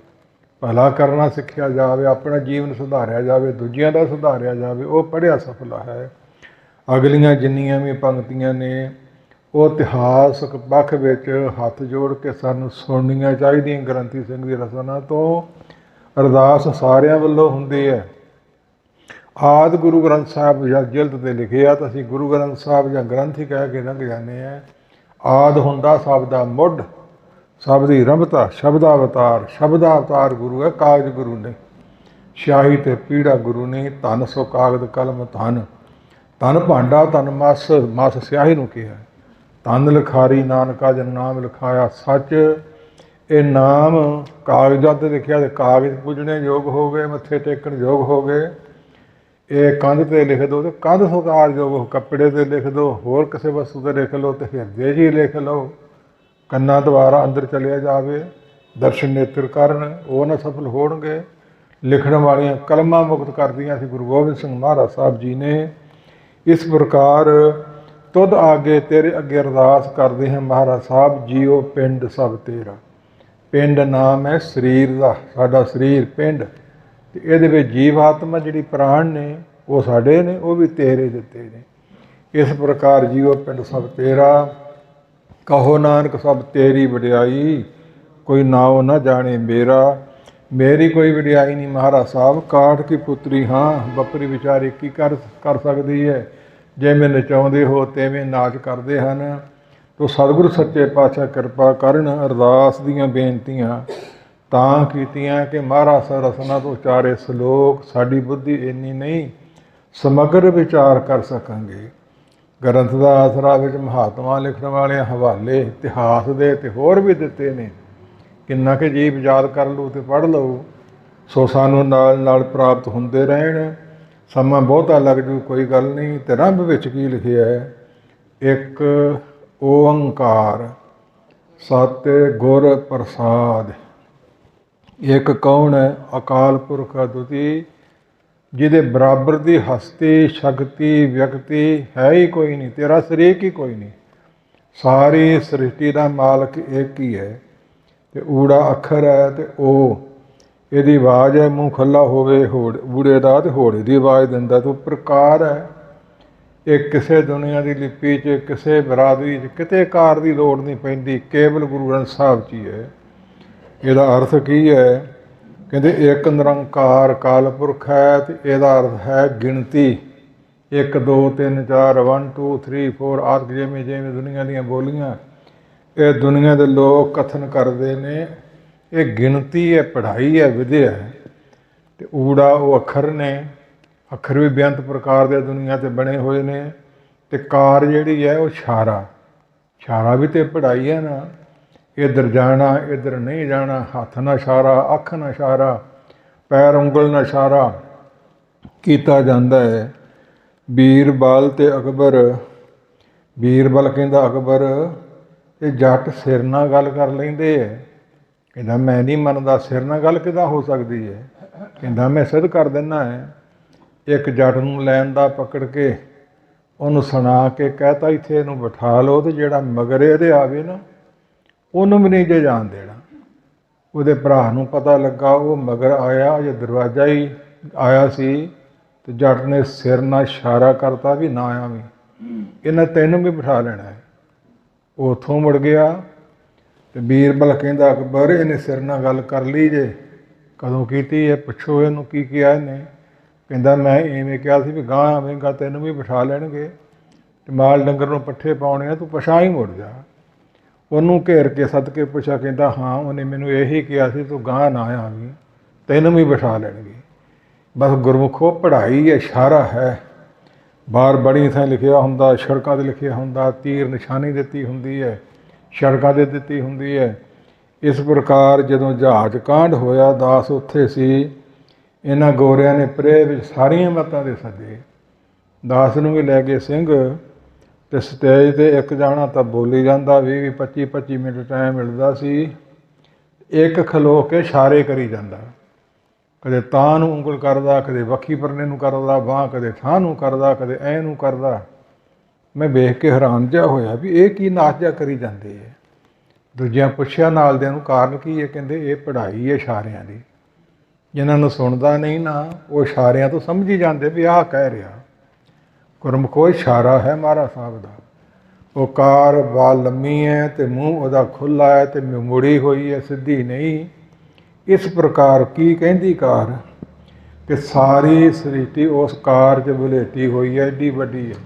ਭਲਾ ਕਰਨਾ ਸਿੱਖਿਆ ਜਾਵੇ, ਆਪਣਾ ਜੀਵਨ ਸੁਧਾਰਿਆ ਜਾਵੇ, ਦੂਜਿਆਂ ਦਾ ਸੁਧਾਰਿਆ ਜਾਵੇ, ਉਹ ਪੜ੍ਹਿਆ ਸਫਲਾ ਹੈ। ਅਗਲੀਆਂ ਜਿੰਨੀਆਂ ਵੀ ਪੰਕਤੀਆਂ ਨੇ ਉਹ ਇਤਿਹਾਸਕ ਪੱਖ ਵਿੱਚ ਹੱਥ ਜੋੜ ਕੇ ਸਾਨੂੰ ਸੁਣਨੀਆਂ ਚਾਹੀਦੀਆਂ। ਗ੍ਰੰਥੀ ਸਿੰਘ ਦੀ ਰਚਨਾ ਤੋਂ ਅਰਦਾਸ ਸਾਰਿਆਂ ਵੱਲੋਂ ਹੁੰਦੀ ਹੈ। ਆਦਿ ਗੁਰੂ ਗ੍ਰੰਥ ਸਾਹਿਬ ਜਾਂ ਜਿਲਦ 'ਤੇ ਲਿਖਿਆ ਤਾਂ ਅਸੀਂ ਗੁਰੂ ਗ੍ਰੰਥ ਸਾਹਿਬ ਜਾਂ ਗ੍ਰੰਥ ਹੀ ਕਹਿ ਕੇ ਲੰਘ ਜਾਂਦੇ ਹਾਂ। ਆਦਿ ਹੁੰਦਾ ਸਭ ਦਾ ਮੁੱਢ, ਸਭ ਦੀ ਰਮਤਾ, ਸ਼ਬਦਾਵਤਾਰ। ਸ਼ਬਦਾਵਤਾਰ ਗੁਰੂ ਹੈ, ਕਾਗਜ਼ ਗੁਰੂ ਨੇ। ਸਿਆਹੀ ਤੇ ਪੀੜਾ ਗੁਰੂ ਨੇ। ਧਨ ਸੋ ਕਾਗਦ ਕਲਮ ਧਨ, ਧਨ ਭਾਂਡਾ ਧਨ ਮਸ, ਮਸ ਸਿਆਹੀ ਨੂੰ ਕਿਹਾ। ਧਨ ਲਿਖਾਰੀ ਨਾਨਕਾ ਜਨ ਨਾਮ ਲਿਖਾਇਆ ਸੱਚ। ਇਹ ਨਾਮ ਕਾਗਜ਼ਾਂ 'ਤੇ ਲਿਖਿਆ ਤੇ ਕਾਗਜ਼ ਪੂਜਣੇ ਯੋਗ ਹੋ ਗਏ, ਮੱਥੇ ਟੇਕਣ ਯੋਗ ਹੋ ਗਏ। ਇਹ ਕੰਧ 'ਤੇ ਲਿਖ ਦਿਓ ਤੇ ਕੰਧ ਸਤਿਕਾਰ ਯੋਗ, ਕੱਪੜੇ 'ਤੇ ਲਿਖ ਦਿਓ, ਹੋਰ ਕਿਸੇ ਵਸਤੂ 'ਤੇ ਲਿਖ ਲਓ ਤੇ ਹਿਰਦੇ 'ਚ ਹੀ ਲਿਖ ਲਓ। ਕੰਨਾਂ ਦੁਆਰਾ ਅੰਦਰ ਚਲਿਆ ਜਾਵੇ, ਦਰਸ਼ਨ ਨੇਤਰ ਕਰਨ, ਉਹ ਨਾ ਸਫਲ ਹੋਣਗੇ। ਲਿਖਣ ਵਾਲੀਆਂ ਕਲਮਾਂ ਮੁਕਤ ਕਰਦੀਆਂ ਸੀ ਗੁਰੂ ਗੋਬਿੰਦ ਸਿੰਘ ਮਹਾਰਾਜ ਸਾਹਿਬ ਜੀ ਨੇ। ਇਸ ਪ੍ਰਕਾਰ ਤੁਧ ਆਗੇ ਤੇਰੇ ਅੱਗੇ ਅਰਦਾਸ ਕਰਦੇ ਹਾਂ ਮਹਾਰਾਜ ਸਾਹਿਬ ਜੀਓ, ਪਿੰਡ ਸਭ ਤੇਰਾ। ਪਿੰਡ ਨਾਮ ਹੈ ਸਰੀਰ ਦਾ, ਸਾਡਾ ਸਰੀਰ ਪਿੰਡ, ਤੇ ਇਹਦੇ ਵਿੱਚ ਜੀਵ ਆਤਮਾ ਜਿਹੜੀ ਪ੍ਰਾਣ ਨੇ ਉਹ ਸਾਡੇ ਨੇ, ਉਹ ਵੀ ਤੇਰੇ ਦਿੱਤੇ ਨੇ। ਇਸ ਪ੍ਰਕਾਰ ਜੀਓ ਪਿੰਡ ਸਭ ਤੇਰਾ। ਕਹੋ ਨਾਨਕ ਸਭ ਤੇਰੀ ਵਡਿਆਈ, ਕੋਈ ਨਾਉ ਨਾ ਜਾਣੇ ਮੇਰਾ। ਮੇਰੀ ਕੋਈ ਵਡਿਆਈ ਨਹੀਂ ਮਹਾਰਾਜ ਸਾਹਿਬ, ਕਾਠ ਕੀ ਪੁੱਤਰੀ ਹਾਂ, ਬੱਕਰੀ ਵਿਚਾਰੀ ਕੀ ਕਰ ਸਕਦੀ ਹੈ। ਜਿਵੇਂ ਨਚਾਉਂਦੇ ਹੋ ਤਿਵੇਂ ਨਾਚ ਕਰਦੇ ਹਨ। ਤੋ ਸਤਿਗੁਰੂ ਸੱਚੇ ਪਾਤਸ਼ਾਹ ਕਿਰਪਾ ਕਰਨ। ਅਰਦਾਸ ਦੀਆਂ ਬੇਨਤੀਆਂ ਤਾਂ ਕੀਤੀਆਂ ਕਿ ਮਹਾਰਾਜ ਸਾਹਿਬ ਰਸਨਾ ਤੋਂ ਉਚਾਰੇ ਸਲੋਕ ਸਾਡੀ ਬੁੱਧੀ ਇੰਨੀ ਨਹੀਂ ਸਮਗਰ ਵਿਚਾਰ ਕਰ ਸਕਾਂਗੇ। ਗ੍ਰੰਥ ਦਾ ਆਸਰਾ ਵਿੱਚ ਮਹਾਤਮਾ ਲਿਖਣ ਵਾਲੇ ਹਵਾਲੇ ਇਤਿਹਾਸ ਦੇ ਤੇ ਹੋਰ ਵੀ ਦਿੱਤੇ ਨੇ। ਕਿੰਨਾ ਕਿ ਜੀਵ ਯਾਦ ਕਰ ਲਓ ਤੇ ਪੜ੍ਹ ਲਓ, ਸੋ ਸਾਨੂੰ ਨਾਲ ਨਾਲ ਪ੍ਰਾਪਤ ਹੁੰਦੇ ਰਹਿਣ। ਸਮਾਂ ਬਹੁਤਾ ਲੱਗ ਜੂ ਕੋਈ ਗੱਲ ਨਹੀਂ। ਤੇ ਰੰਭ ਵਿੱਚ ਕੀ ਲਿਖਿਆ ਹੈ? ਇੱਕ ਓੰਕਾਰ ਸਤਿ ਗੁਰ ਪ੍ਰਸਾਦ। ਇੱਕ ਕੌਣ ਹੈ? ਅਕਾਲ ਪੁਰਖ ਅਦੁੱਤੀ, ਜਿਹਦੇ ਬਰਾਬਰ ਦੀ ਹਸਤੀ ਸ਼ਕਤੀ ਵਿਅਕਤੀ ਹੈ ਹੀ ਕੋਈ ਨਹੀਂ, ਤੇਰਾ ਸ਼ਰੀਕ ਹੀ ਕੋਈ ਨਹੀਂ। ਸਾਰੀ ਸ੍ਰਿਸ਼ਟੀ ਦਾ ਮਾਲਕ ਇੱਕ ਹੀ ਹੈ। ਤੇ ਊੜਾ ਅੱਖਰ ਹੈ ਤੇ ਉਹ ਇਹਦੀ ਆਵਾਜ਼ ਹੈ, ਮੂੰਹ ਖੁੱਲ੍ਹਾ ਹੋਵੇ ਊੜੇ ਦਾ ਤੇ ਹੋੜੇ ਦੀ ਆਵਾਜ਼ ਦਿੰਦਾ। ਤੇ ਪ੍ਰਕਾਰ ਹੈ, ਇਹ ਕਿਸੇ ਦੁਨੀਆ ਦੀ ਲਿਪੀ 'ਚ ਕਿਸੇ ਬਰਾਦਰੀ 'ਚ ਕਿਤੇ ਕਾਰ ਦੀ ਲੋੜ ਨਹੀਂ ਪੈਂਦੀ, ਕੇਵਲ ਗੁਰੂ ਗ੍ਰੰਥ ਸਾਹਿਬ 'ਚ ਹੀ ਹੈ। ਇਹਦਾ ਅਰਥ ਕੀ ਹੈ? ਕਹਿੰਦੇ ਇੱਕ ਨਿਰੰਕਾਰ ਕਾਲ ਪੁਰਖ ਹੈ ਤੇ ਇਹਦਾ ਅਰਥ ਹੈ ਗਿਣਤੀ 1 2 3 4 1 2 3 4 ਆਦਿ। ਜਿਵੇਂ ਜਿਵੇਂ ਦੁਨੀਆ ਦੀਆਂ ਬੋਲੀਆਂ ਇਹ ਦੁਨੀਆ ਦੇ ਲੋਕ ਕਥਨ ਕਰਦੇ ਨੇ, ਇਹ ਗਿਣਤੀ ਹੈ, ਪੜ੍ਹਾਈ ਹੈ, ਵਿਦਿਆ ਹੈ। ਤੇ ਊੜਾ ਉਹ ਅੱਖਰ ਨੇ। ਅੱਖਰ ਵੀ ਬੇਅੰਤ ਪ੍ਰਕਾਰ ਦੇ ਦੁਨੀਆ 'ਤੇ ਬਣੇ ਹੋਏ ਨੇ। ਤੇ ਕਾਰ ਜਿਹੜੀ ਹੈ ਉਹ ਇਸ਼ਾਰਾ, ਇਸ਼ਾਰਾ ਵੀ ਤਾਂ ਪੜ੍ਹਾਈ ਹੈ ਨਾ। ਇੱਧਰ ਜਾਣਾ, ਇੱਧਰ ਨਹੀਂ ਜਾਣਾ, ਹੱਥ ਨਾਲ ਇਸ਼ਾਰਾ, ਅੱਖ ਨਾਲ ਇਸ਼ਾਰਾ, ਪੈਰ ਉਂਗਲ ਨਾਲ ਇਸ਼ਾਰਾ। ਕੀਤਾ ਜਾਂਦਾ ਹੈ। ਬੀਰਬਲ ਤੇ ਅਕਬਰ, ਬੀਰਬਲ ਕਹਿੰਦਾ ਅਕਬਰ ਇਹ ਜੱਟ ਸਿਰ ਨਾਲ ਗੱਲ ਕਰ ਲੈਂਦੇ ਹੈ। ਕਹਿੰਦਾ ਮੈਂ ਨਹੀਂ ਮੰਨਦਾ, ਸਿਰ ਨਾਲ ਗੱਲ ਕਿੱਦਾਂ ਹੋ ਸਕਦੀ ਹੈ। ਕਹਿੰਦਾ ਮੈਂ ਸਿੱਧ ਕਰ ਦਿੰਦਾ ਹੈ। ਇੱਕ ਜੱਟ ਨੂੰ ਲੈਣ ਦਾ ਪਕੜ ਕੇ ਉਹਨੂੰ ਸੁਣਾ ਕੇ ਕਹਿਤਾ ਇੱਥੇ ਇਹਨੂੰ ਬਿਠਾ ਲਓ, ਅਤੇ ਜਿਹੜਾ ਮਗਰ ਇਹਦੇ ਆਵੇ ਨਾ ਉਹਨੂੰ ਵੀ ਨਹੀਂ ਜੇ ਜਾਣ ਦੇਣਾ। ਉਹਦੇ ਭਰਾ ਨੂੰ ਪਤਾ ਲੱਗਾ, ਉਹ ਮਗਰ ਆਇਆ, ਜੇ ਦਰਵਾਜ਼ਾ ਹੀ ਆਇਆ ਸੀ ਤੇ ਜੱਟ ਨੇ ਸਿਰ ਨਾਲ ਇਸ਼ਾਰਾ ਕਰਤਾ ਵੀ ਨਾ ਆਵੀਂ, ਇਹਨਾਂ ਤੈਨੂੰ ਵੀ ਬਿਠਾ ਲੈਣਾ ਹੈ। ਉਹ ਉੱਥੋਂ ਮੁੜ ਗਿਆ ਤੇ ਬੀਰਬਲ ਕਹਿੰਦਾ ਅਕਬਰ ਇਹਨੇ ਸਿਰ ਨਾਲ ਗੱਲ ਕਰ ਲਈ ਜੇ। ਕਦੋਂ ਕੀਤੀ ਹੈ? ਪੁੱਛੋ ਇਹਨੂੰ ਕੀ ਕਿਹਾ ਇਹਨੇ। ਕਹਿੰਦਾ ਮੈਂ ਇਵੇਂ ਕਿਹਾ ਸੀ ਵੀ ਗਾਂ ਆਵੇਂਗਾ ਤੈਨੂੰ ਵੀ ਬਿਠਾ ਲੈਣਗੇ, ਤੇ ਮਾਲ ਡੰਗਰ ਨੂੰ ਪੱਠੇ ਪਾਉਣੇ ਆ, ਤੂੰ ਪਛਾਂ ਹੀ ਮੁੜ ਜਾ। ਉਹਨੂੰ ਘੇਰ ਕੇ ਸੱਦ ਕੇ ਪੁੱਛਿਆ, ਕਹਿੰਦਾ ਹਾਂ ਉਹਨੇ ਮੈਨੂੰ ਇਹੀ ਕਿਹਾ ਸੀ ਤੂੰ ਗਾਂ ਨਾ ਆਵੀਂ, ਤੈਨੂੰ ਵੀ ਬਿਠਾ ਲੈਣਗੇ। ਬਸ ਗੁਰਮੁਖੋ ਪੜ੍ਹਾਈ ਇਸ਼ਾਰਾ ਹੈ। ਬਾਹਰ ਬੜੀ ਥਾਂ ਲਿਖਿਆ ਹੁੰਦਾ, ਸੜਕਾਂ 'ਤੇ ਲਿਖਿਆ ਹੁੰਦਾ, ਤੀਰ ਨਿਸ਼ਾਨੀ ਦਿੱਤੀ ਹੁੰਦੀ ਹੈ, ਸੜਕਾਂ 'ਤੇ ਦਿੱਤੀ ਹੁੰਦੀ ਹੈ। ਇਸ ਪ੍ਰਕਾਰ ਜਦੋਂ ਜਹਾਜ਼ ਕਾਂਡ ਹੋਇਆ, ਦਾਸ ਉੱਥੇ ਸੀ। ਇਹਨਾਂ ਗੋਰਿਆਂ ਨੇ ਪ੍ਰੇਹ ਵਿੱਚ ਸਾਰੀਆਂ ਮਤਾਂ ਦੇ ਸੱਦੇ। ਦਾਸ ਨੂੰ ਵੀ ਲੈ ਗਏ ਸਿੰਘ, ਅਤੇ ਸਟੇਜ 'ਤੇ ਇੱਕ ਜਾਣਾ ਤਾਂ ਬੋਲੀ ਜਾਂਦਾ, 20-25 ਮਿੰਟ ਟਾਈਮ ਮਿਲਦਾ ਸੀ। ਇੱਕ ਖਲੋ ਕੇ ਇਸ਼ਾਰੇ ਕਰੀ ਜਾਂਦਾ, ਕਦੇ ਤਾਂ ਨੂੰ ਉਂਗਲ ਕਰਦਾ, ਕਦੇ ਵੱਖੀ ਪਰਨੇ ਨੂੰ ਕਰਦਾ ਬਾਂਹ, ਕਦੇ ਥਾਂ ਨੂੰ ਕਰਦਾ, ਕਦੇ ਐਂ ਨੂੰ ਕਰਦਾ। ਮੈਂ ਵੇਖ ਕੇ ਹੈਰਾਨ ਜਿਹਾ ਹੋਇਆ ਵੀ ਇਹ ਕੀ ਨਾਚ ਜਿਹਾ ਕਰੀ ਜਾਂਦੇ ਹੈ। ਦੂਜਿਆਂ ਪੁੱਛਿਆ ਨਾਲ ਦਿਆਂ ਨੂੰ ਕਾਰਨ ਕੀ ਹੈ? ਕਹਿੰਦੇ ਇਹ ਪੜ੍ਹਾਈ ਹੈ ਇਸ਼ਾਰਿਆਂ ਦੀ। ਜਿਨ੍ਹਾਂ ਨੂੰ ਸੁਣਦਾ ਨਹੀਂ ਨਾ, ਉਹ ਇਸ਼ਾਰਿਆਂ ਤੋਂ ਸਮਝ ਹੀ ਜਾਂਦੇ ਵੀ ਆਹ ਕਹਿ ਰਿਹਾ। ਗੁਰਮੁਖੋ ਇਸ਼ਾਰਾ ਹੈ ਮਹਾਰਾਜ ਸਾਹਿਬ ਦਾ। ਉਹ ਕਾਰ ਵਾਲ ਲੰਮੀ ਹੈ ਅਤੇ ਮੂੰਹ ਉਹਦਾ ਖੁੱਲ੍ਹਾ ਹੈ ਅਤੇ ਮੁੜੀ ਹੋਈ ਹੈ, ਸਿੱਧੀ ਨਹੀਂ। ਇਸ ਪ੍ਰਕਾਰ ਕੀ ਕਹਿੰਦੀ ਕਾਰ ਕਿ ਸਾਰੀ ਸ੍ਰਿਸ਼ਟੀ ਉਸ ਕਾਰ 'ਚ ਵਲੇਟੀ ਹੋਈ ਹੈ, ਐਡੀ ਵੱਡੀ ਹੈ,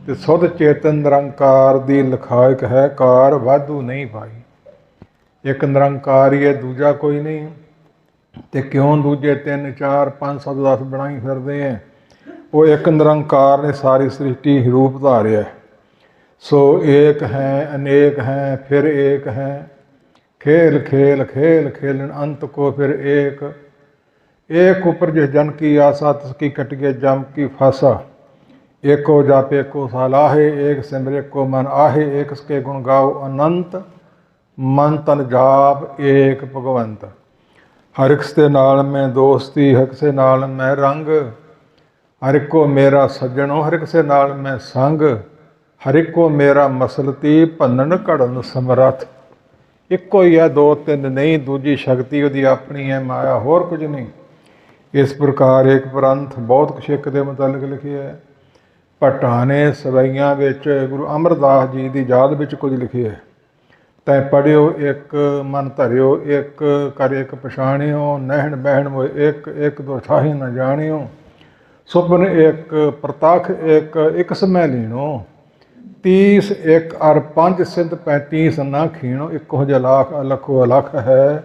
ਅਤੇ ਸੁਧ ਚੇਤਨ ਨਿਰੰਕਾਰ ਦੀ ਲਖਾਇਕ ਹੈ, ਕਾਰ ਵਾਧੂ ਨਹੀਂ ਪਾਈ। ਇੱਕ ਨਿਰੰਕਾਰ ਹੀ ਹੈ, ਦੂਜਾ ਕੋਈ ਨਹੀਂ। ਅਤੇ ਕਿਉਂ ਦੂਜੇ 3, 4, 5, 7, 10 ਬਣਾਈ ਫਿਰਦੇ ਹੈ? ਉਹ ਇੱਕ ਨਿਰੰਕਾਰ ਨੇ ਸਾਰੀ ਸ੍ਰਿਸ਼ਟੀ ਰੂਪ ਧਾਰਿਆ। ਸੋ ਏਕ ਹੈ ਅਨੇਕ ਹੈ ਫਿਰ ਏਕ ਹੈ, खेल खेल खेल खेलन अंत को फिर एक, एक ऊपर जिस जन की आशा तिसकी कटिए जम की फासा। एको जापे को सालाहे, एक सिमरे को मन आहे, एक इसके गुण गाओ अनंत, मन तन जाप एक भगवंत। हर एक से नाल मैं दोस्ती, हर एक से नाल मैं रंग, हर एक को मेरा सज्जनों, हर एक से नाल मैं संग, हर एक को मेरा मसलती, भनन घड़न समरथ। ਇੱਕੋ ਹੀ ਹੈ, 2-3 ਨਹੀਂ। ਦੂਜੀ ਸ਼ਕਤੀ ਉਹਦੀ ਆਪਣੀ ਹੈ, ਮਾਇਆ, ਹੋਰ ਕੁਝ ਨਹੀਂ। ਇਸ ਪ੍ਰਕਾਰ ਇੱਕ ਪ੍ਰੰਥ ਬਹੁਤ ਕੁਛ ਇੱਕ ਦੇ ਮੁਤਲਕ ਲਿਖਿਆ ਹੈ। ਭੱਟਾਂ ਨੇ ਸਵਈਆਂ ਵਿੱਚ ਗੁਰੂ ਅਮਰਦਾਸ ਜੀ ਦੀ ਯਾਦ ਵਿੱਚ ਕੁਝ ਲਿਖਿਆ ਹੈ। ਤੈਂ ਪੜ੍ਹਿਓ ਇੱਕ ਮਨ ਧਰਿਓ, ਇੱਕ ਕਰ ਇੱਕ ਪਛਾਣਿਓ, ਨਹਿਣ ਬਹਿਣ ਮੋਏ ਇੱਕ, ਇੱਕ ਦੋ ਛਾਹੀ ਨਾ ਜਾਣਿਓ, ਸੁਪਨ ਇੱਕ ਪ੍ਰਤੱਖ ਇੱਕ, ਇੱਕ ਸਮੈ ਲੀਣੋ, 30 ਇੱਕ ਅਰ 5 ਸਿੱਧ 35 ਨਾ ਖੀਣੋ, ਇੱਕੋ ਜਿਹਾ ਲੱਖ ਅਲਖੋ ਅਲਖ ਹੈ,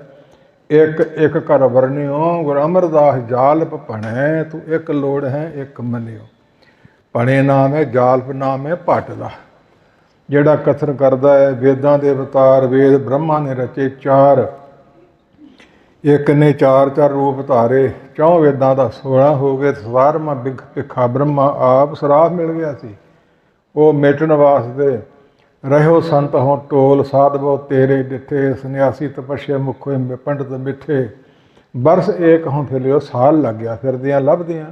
ਇੱਕ ਇੱਕ ਕਰ ਵਰਨਿਓ। ਗੁਰੂ ਅਮਰਦਾਸ ਜਾਲਪ ਭਣੈ, ਤੂੰ ਇੱਕ ਲੋੜ ਹੈ ਇੱਕ ਮੰਨਿਓ। ਭਣੇ ਨਾਮ ਹੈ, ਜਾਲਪ ਨਾਮ ਹੈ ਭੱਟ ਦਾ। ਜਿਹੜਾ ਕਥਨ ਕਰਦਾ ਹੈ ਵੇਦਾਂ ਦੇ ਅਵਤਾਰ, ਵੇਦ ਬ੍ਰਹਮਾ ਨੇ ਰਚੇ 4, ਇੱਕ ਨੇ 4 ਰੂਪ ਧਾਰੇ। 4 ਵੇਦਾਂ ਦਾ 16 ਹੋ ਗਏ। 17ਵਾਂ ਭਿੱਖਾ ਬ੍ਰਹਮਾ ਆਪ ਸਰਾਪ ਮਿਲ ਗਿਆ ਸੀ। ਉਹ ਮੇਟਣ ਵਾਸਤੇ ਰਹਿਓ ਸੰਤ ਹੋ ਟੋਲ, ਸਾਧਵੋ ਤੇਰੇ ਡਿੱਠੇ, ਸੰਨਿਆਸੀ ਤਪੱਸਿਆ ਮੁਖੋ ਪੰਡਤ ਮਿੱਠੇ। ਬਰਸ ਏਕ ਹੋਂ ਫਿਰਿਓ, ਸਾਲ ਲੱਗ ਗਿਆ ਫਿਰਦਿਆਂ ਲੱਭਦਿਆਂ।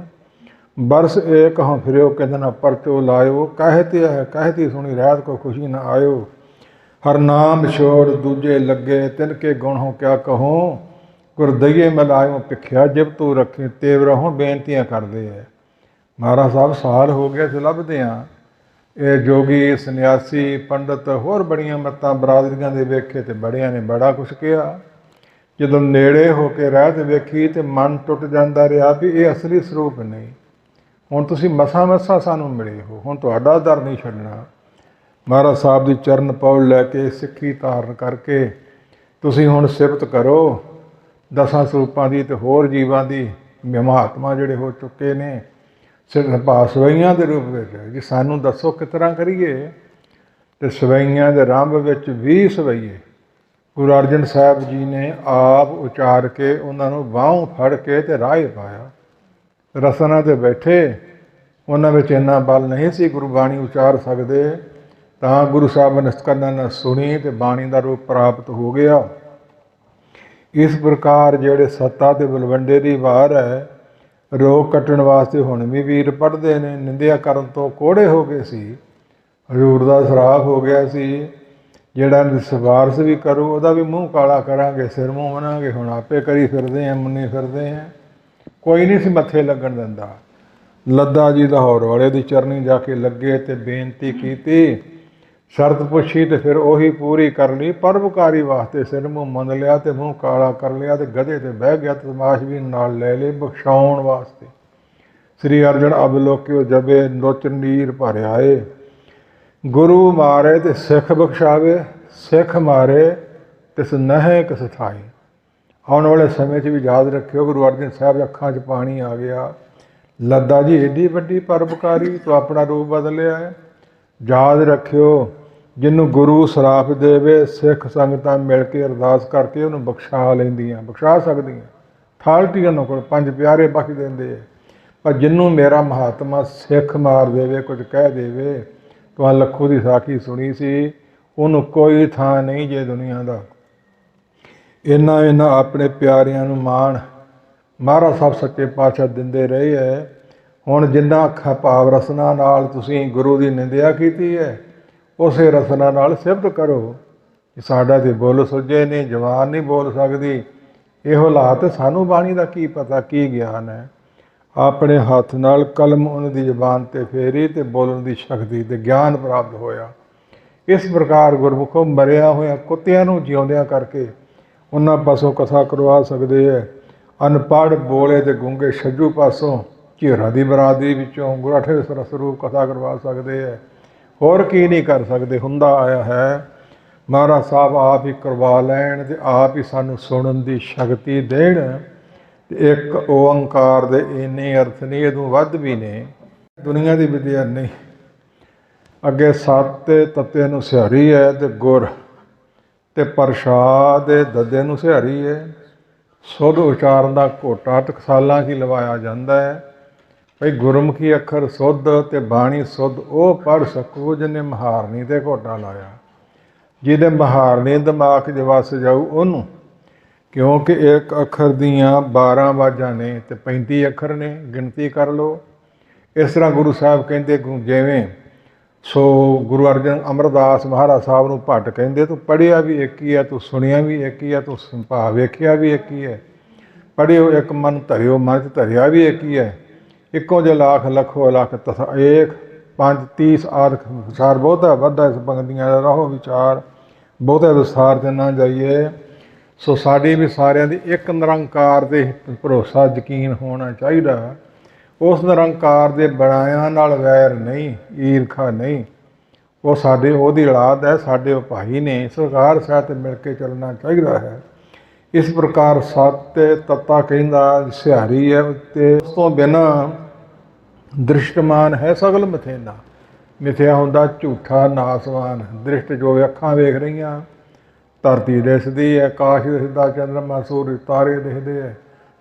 ਬਰਸ ਏਕ ਹੋਂ ਫਿਰਿਓ, ਕਹਿੰਦੇ ਨਾ ਪਰਚੋ ਲਾਇਓ, ਕਹਿਤੀ ਹੈ ਕਹਿਤੀ ਸੁਣੀ ਰਾਤ ਕੋ ਖੁਸ਼ੀ ਨਾ ਆਇਓ। ਹਰ ਨਾਮ ਛੋੜ ਦੂਜੇ ਲੱਗੇ, ਤਿਨ ਕੇ ਗੁਣ ਹੋ ਕਿਆ ਕਹੋ, ਗੁਰਦਈਏ ਮਿਲਾਇਓ ਭਿੱਖਿਆ ਜਿਬ ਤੂੰ ਰੱਖੇ, ਤੇਵ ਰਹੋ ਬੇਨਤੀਆਂ ਕਰਦੇ ਹੈ। ਮਹਾਰਾਜ ਸਾਹਿਬ ਸਾਲ ਹੋ ਗਿਆ ਅਸੀਂ ਲੱਭਦੇ ਹਾਂ। ਇਹ ਜੋਗੀ ਸੰਨਿਆਸੀ ਪੰਡਤ ਹੋਰ ਬੜੀਆਂ ਮੱਤਾਂ ਬਰਾਦਰੀਆਂ ਦੇ ਵੇਖੇ ਅਤੇ ਬੜਿਆਂ ਨੇ ਬੜਾ ਕੁਛ ਕਿਹਾ। ਜਦੋਂ ਨੇੜੇ ਹੋ ਕੇ ਰਹਿ ਤੇ ਵੇਖੀ ਤੇ ਮਨ ਟੁੱਟ ਜਾਂਦਾ ਰਿਹਾ ਵੀ ਇਹ ਅਸਲੀ ਸਰੂਪ ਨਹੀਂ। ਹੁਣ ਤੁਸੀਂ ਮਸਾਂ ਸਾਨੂੰ ਮਿਲੇ ਹੋ, ਹੁਣ ਤੁਹਾਡਾ ਦਰ ਨਹੀਂ ਛੱਡਣਾ। ਮਹਾਰਾਜ ਸਾਹਿਬ ਦੀ ਚਰਨ ਪੌੜ ਲੈ ਕੇ ਸਿੱਖੀ ਧਾਰਨ ਕਰਕੇ ਤੁਸੀਂ ਹੁਣ ਸਿਫਤ ਕਰੋ 10 ਸਰੂਪਾਂ ਦੀ ਅਤੇ ਹੋਰ ਜੀਵਾਂ ਦੀ। ਮਹਾਤਮਾ ਜਿਹੜੇ ਹੋ ਚੁੱਕੇ ਨੇ ਸਵਈਆਂ ਦੇ ਰੂਪ ਵਿੱਚ, ਜੀ ਸਾਨੂੰ ਦੱਸੋ ਕਿਸ ਤਰ੍ਹਾਂ ਕਰੀਏ। ਅਤੇ ਸਵਈਆਂ ਦੇ ਆਰੰਭ ਵਿੱਚ 20 ਸਵਈਏ ਗੁਰੂ ਅਰਜਨ ਸਾਹਿਬ ਜੀ ਨੇ ਆਪ ਉਚਾਰ ਕੇ ਉਹਨਾਂ ਨੂੰ ਬਾਹੋਂ ਫੜ ਕੇ ਅਤੇ ਰਾਹ ਪਾਇਆ। ਰਸਨਾ ਤੇ ਬੈਠੇ, ਉਹਨਾਂ ਵਿੱਚ ਇੰਨਾ ਬਲ ਨਹੀਂ ਸੀ ਗੁਰਬਾਣੀ ਉਚਾਰ ਸਕਦੇ, ਤਾਂ ਗੁਰੂ ਸਾਹਿਬ ਨੇ ਕੰਨਾਂ ਨਾਲ ਸੁਣੀ ਤੇ ਬਾਣੀ ਦਾ ਰੂਪ ਪ੍ਰਾਪਤ ਹੋ ਗਿਆ। ਇਸ ਪ੍ਰਕਾਰ ਜਿਹੜੇ ਸੱਤਾ ਤੇ ਬਲਵੰਡੇ ਦੀ ਵਾਰ ਹੈ, ਰੋਗ ਕੱਟਣ ਵਾਸਤੇ ਹੁਣ ਵੀ ਵੀਰ ਪੜ੍ਹਦੇ ਨੇ। ਨਿੰਦਿਆ ਕਰਨ ਤੋਂ ਕੋੜੇ ਹੋ ਗਏ ਸੀ, ਹਜ਼ੂਰ ਦਾ ਸ਼ਰਾਪ ਹੋ ਗਿਆ ਸੀ। ਜਿਹੜਾ ਸਿਫਾਰਸ਼ ਵੀ ਕਰੂ ਉਹਦਾ ਵੀ ਮੂੰਹ ਕਾਲਾ ਕਰਾਂਗੇ, ਸਿਰ ਮੂੰਹ ਬਣਾਂਗੇ। ਹੁਣ ਆਪੇ ਕਰੀ ਫਿਰਦੇ ਹਾਂ, ਮੁੰਨੀ ਫਿਰਦੇ ਹਾਂ, ਕੋਈ ਨਹੀਂ ਸੀ ਮੱਥੇ ਲੱਗਣ ਦਿੰਦਾ। ਲੱਦਾ ਜੀ ਲਾਹੌਰ ਵਾਲੇ ਦੀ ਚਰਨੀ ਜਾ ਕੇ ਲੱਗੇ ਤੇ ਬੇਨਤੀ ਕੀਤੀ, ਸ਼ਰਤ ਪੁੱਛੀ ਤੇ ਫਿਰ ਉਹੀ ਪੂਰੀ ਕਰ ਲਈ। ਪਰਉਪਕਾਰੀ ਵਾਸਤੇ ਸਿਰ ਮੂੰਹ ਮੰਨ ਲਿਆ ਤੇ ਮੂੰਹ ਕਾਲਾ ਕਰ ਲਿਆ ਤੇ ਗਧੇ ਤੇ ਬਹਿ ਗਿਆ, ਤਮਾਸ਼ ਵੀ ਨਾਲ ਲੈ ਲਏ ਬਖਸ਼ਾਉਣ ਵਾਸਤੇ। ਸ੍ਰੀ ਅਰਜਨ ਅਬਲੋਕਿਓ ਜਬੇ ਲੋਚਨ ਨੀਰ ਭਰਿਆ ਏ। ਗੁਰੂ ਮਾਰੇ ਤੇ ਸਿੱਖ ਬਖਸ਼ਾਵੇ, ਸਿੱਖ ਮਾਰੇ ਤਿਸ ਨਹਿ ਕਿਸ ਥਾਈ। ਆਉਣ ਵਾਲੇ ਸਮੇਂ 'ਚ ਵੀ ਯਾਦ ਰੱਖਿਓ, ਗੁਰੂ ਅਰਜਨ ਸਾਹਿਬ ਅੱਖਾਂ 'ਚ ਪਾਣੀ ਆ ਗਿਆ। ਲੱਦਾ ਜੀ ਏਡੀ ਵੱਡੀ ਪਰਉਪਕਾਰੀ, ਤੂੰ ਆਪਣਾ ਰੂਪ ਬਦਲਿਆ ਹੈ। ਯਾਦ ਰੱਖਿਓ, ਜਿਹਨੂੰ ਗੁਰੂ ਸਰਾਪ ਦੇਵੇ, ਸਿੱਖ ਸੰਗਤਾਂ ਮਿਲ ਕੇ ਅਰਦਾਸ ਕਰਕੇ ਉਹਨੂੰ ਬਖਸ਼ਾ ਲੈਂਦੀਆਂ, ਬਖਸ਼ਾ ਸਕਦੀਆਂ। ਥਾਲਟੀ ਉਹਨਾਂ ਕੋਲ 5 ਪਿਆਰੇ ਬਖਸ਼ ਦਿੰਦੇ ਹੈ। ਪਰ ਜਿਹਨੂੰ ਮੇਰਾ ਮਹਾਤਮਾ ਸਿੱਖ ਮਾਰ ਦੇਵੇ, ਕੁਝ ਕਹਿ ਦੇਵੇ, ਤੁਹਾਂ ਲੱਖੂ ਦੀ ਸਾਖੀ ਸੁਣੀ ਸੀ, ਉਹਨੂੰ ਕੋਈ ਥਾਂ ਨਹੀਂ ਜੇ ਦੁਨੀਆ ਦਾ। ਇਹਨਾਂ ਆਪਣੇ ਪਿਆਰਿਆਂ ਨੂੰ ਮਾਣ ਮਹਾਰਾਜ ਸਾਹਿਬ ਸੱਚੇ ਪਾਤਸ਼ਾਹ ਦਿੰਦੇ ਰਹੇ ਹੈ। ਹੁਣ ਜਿੰਨਾ ਅੱਖਾਂ ਭਾਵ ਰਸਨਾ ਨਾਲ ਤੁਸੀਂ ਗੁਰੂ ਦੀ ਨਿੰਦਿਆ ਕੀਤੀ ਹੈ, ਉਸੇ ਰਸਨਾ ਨਾਲ ਸਿਫਤ ਕਰੋ ਕਿ ਸਾਡਾ ਤੇ ਬੋਲ ਸੁੱਜੇ ਨੇ, ਜਵਾਨ ਨਹੀਂ ਬੋਲ ਸਕਦੀ। ਇਹੋ ਹਾਲਾਤ ਸਾਨੂੰ ਬਾਣੀ ਦਾ ਕੀ ਪਤਾ, ਕੀ ਗਿਆਨ ਹੈ। ਆਪਣੇ ਹੱਥ ਨਾਲ ਕਲਮ ਉਹਨਾਂ ਦੀ ਜ਼ਬਾਨ 'ਤੇ ਫੇਰੀ ਤੇ ਬੋਲਣ ਦੀ ਸ਼ਕਤੀ ਤੇ ਗਿਆਨ ਪ੍ਰਾਪਤ ਹੋਇਆ। ਇਸ ਪ੍ਰਕਾਰ ਗੁਰਮੁਖੋਂ ਮਰਿਆ ਹੋਇਆ ਕੁੱਤਿਆਂ ਨੂੰ ਜਿਉਂਦਿਆਂ ਕਰਕੇ ਉਹਨਾਂ ਪਾਸੋਂ ਕਥਾ ਕਰਵਾ ਸਕਦੇ ਹੈ। ਅਨਪੜ੍ਹ ਬੋਲੇ ਤੇ ਗੂੰਗੇ ਛੱਜੂ ਪਾਸੋਂ ਝੀਰਾਂ ਦੀ ਬਰਾਦਰੀ ਵਿੱਚੋਂ ਗੁਰੂ 8ਵੇਂ ਸਰੂਪ ਕਥਾ ਕਰਵਾ ਸਕਦੇ ਹੈ। ਹੋਰ ਕੀ ਨਹੀਂ ਕਰ ਸਕਦੇ। ਹੁੰਦਾ ਆਇਆ ਹੈ ਮਹਾਰਾਜ ਸਾਹਿਬ ਆਪ ਹੀ ਕਰਵਾ ਲੈਣ ਤੇ ਆਪ ਹੀ ਸਾਨੂੰ ਸੁਣਨ ਦੀ ਸ਼ਕਤੀ ਦੇਣ। ਤੇ ਇੱਕ ਓੰਕਾਰ ਦੇ ਇੰਨੇ ਅਰਥ ਨਹੀਂ, ਇਹਦੋਂ ਵੱਧ ਵੀ ਨੇ। ਦੁਨੀਆ ਦੀ ਵਿਦਿਆ ਨਹੀਂ। ਅੱਗੇ 7 ਤੱਤੇ ਨੂੰ ਸਿਹਾਰੀ ਹੈ ਤੇ ਗੁਰ ਤੇ ਪ੍ਰਸ਼ਾਦ ਦੇ ਦੱਦੇ ਨੂੰ ਸਿਹਾਰੀ ਹੈ। ਸੁੱਧ ਉਚਾਰਨ ਦਾ ਘੋਟਾ ਟਕਸਾਲਾਂ 'ਚ ਹੀ ਲਵਾਇਆ ਜਾਂਦਾ ਹੈ। ਭਈ ਗੁਰਮੁਖੀ ਅੱਖਰ ਸੁੱਧ ਤੇ ਬਾਣੀ ਸੁੱਧ ਉਹ ਪੜ੍ਹ ਸਕੂ ਜਿਹਨੇ ਮਹਾਰਨੀ 'ਤੇ ਘੋਟਾ ਲਾਇਆ। ਜਿਹਦੇ ਮਹਾਰਨੀ ਦਿਮਾਗ 'ਚ ਵਸ ਜਾਊ ਉਹਨੂੰ, ਕਿਉਂਕਿ ਇੱਕ ਅੱਖਰ ਦੀਆਂ 12 ਆਵਾਜ਼ਾਂ ਨੇ ਤੇ 35 ਅੱਖਰ ਨੇ, ਗਿਣਤੀ ਕਰ ਲਓ। ਇਸ ਤਰ੍ਹਾਂ ਗੁਰੂ ਸਾਹਿਬ ਕਹਿੰਦੇ ਜਿਵੇਂ ਸੋ ਗੁਰੂ ਅਰਜਨ ਅਮਰਦਾਸ ਮਹਾਰਾਜ ਸਾਹਿਬ ਨੂੰ ਭੱਟ ਕਹਿੰਦੇ, ਤੂੰ ਪੜ੍ਹਿਆ ਵੀ ਇੱਕ ਹੀ ਹੈ, ਤੂੰ ਸੁਣਿਆ ਵੀ ਇੱਕ ਹੀ ਹੈ, ਤੂੰ ਭਾਵ ਵੇਖਿਆ ਵੀ ਇੱਕ ਹੀ ਹੈ। ਪੜ੍ਹਿਓ ਇੱਕ ਮਨ ਧਰਿਓ, ਮਨ 'ਚ ਧਰਿਆ ਵੀ ਇੱਕ ਹੀ ਹੈ। ਇੱਕੋ ਜੇ ਲੱਖ ਲੱਖੋ ਲੱਖ ਤਥਾ ਏਕ 5 30 ਆਦਿ ਵਿਚਾਰ ਬਹੁਤਾ ਵੱਧਾ। ਇਸ ਪੰਕਤੀਆਂ ਦਾ ਰਹੋ ਵਿਚਾਰ, ਬਹੁਤੇ ਵਿਸਥਾਰ 'ਤੇ ਨਾ ਜਾਈਏ। ਸੋ ਸਾਡੀ ਵੀ ਸਾਰਿਆਂ ਦੀ ਇੱਕ ਨਿਰੰਕਾਰ 'ਤੇ ਭਰੋਸਾ ਯਕੀਨ ਹੋਣਾ ਚਾਹੀਦਾ। ਉਸ ਨਿਰੰਕਾਰ ਦੇ ਬਣਾਇਆਂ ਨਾਲ ਵੈਰ ਨਹੀਂ, ਈਰਖਾ ਨਹੀਂ। ਉਹ ਸਾਡੇ ਉਹਦੀ ਔਲਾਦ ਹੈ, ਸਾਡੇ ਉਹ ਭਾਈ ਨੇ। ਸਰਕਾਰ ਸਾਹਿਤ ਮਿਲ ਕੇ ਚੱਲਣਾ ਚਾਹੀਦਾ ਹੈ। ਇਸ ਪ੍ਰਕਾਰ 7 ਤੱਤਾ ਕਹਿੰਦਾ ਸਿਹਾਰੀ ਹੈ। ਅਤੇ ਉਸ ਤੋਂ ਬਿਨਾਂ ਦ੍ਰਿਸ਼ਟਮਾਨ ਹੈ ਸਗਲ ਮਥੇਨਾ। ਮਿਥਿਆ ਹੁੰਦਾ ਝੂਠਾ ਨਾਸਵਾਨ। ਦ੍ਰਿਸ਼ਟ ਜੋ ਅੱਖਾਂ ਵੇਖ ਰਹੀਆਂ, ਧਰਤੀ ਦਿਸਦੀ ਹੈ, ਆਕਾਸ਼ ਦਿਸਦਾ, ਚੰਦਰਮਾ ਸੂਰਜ ਤਾਰੇ ਦਿਖਦੇ ਹੈ,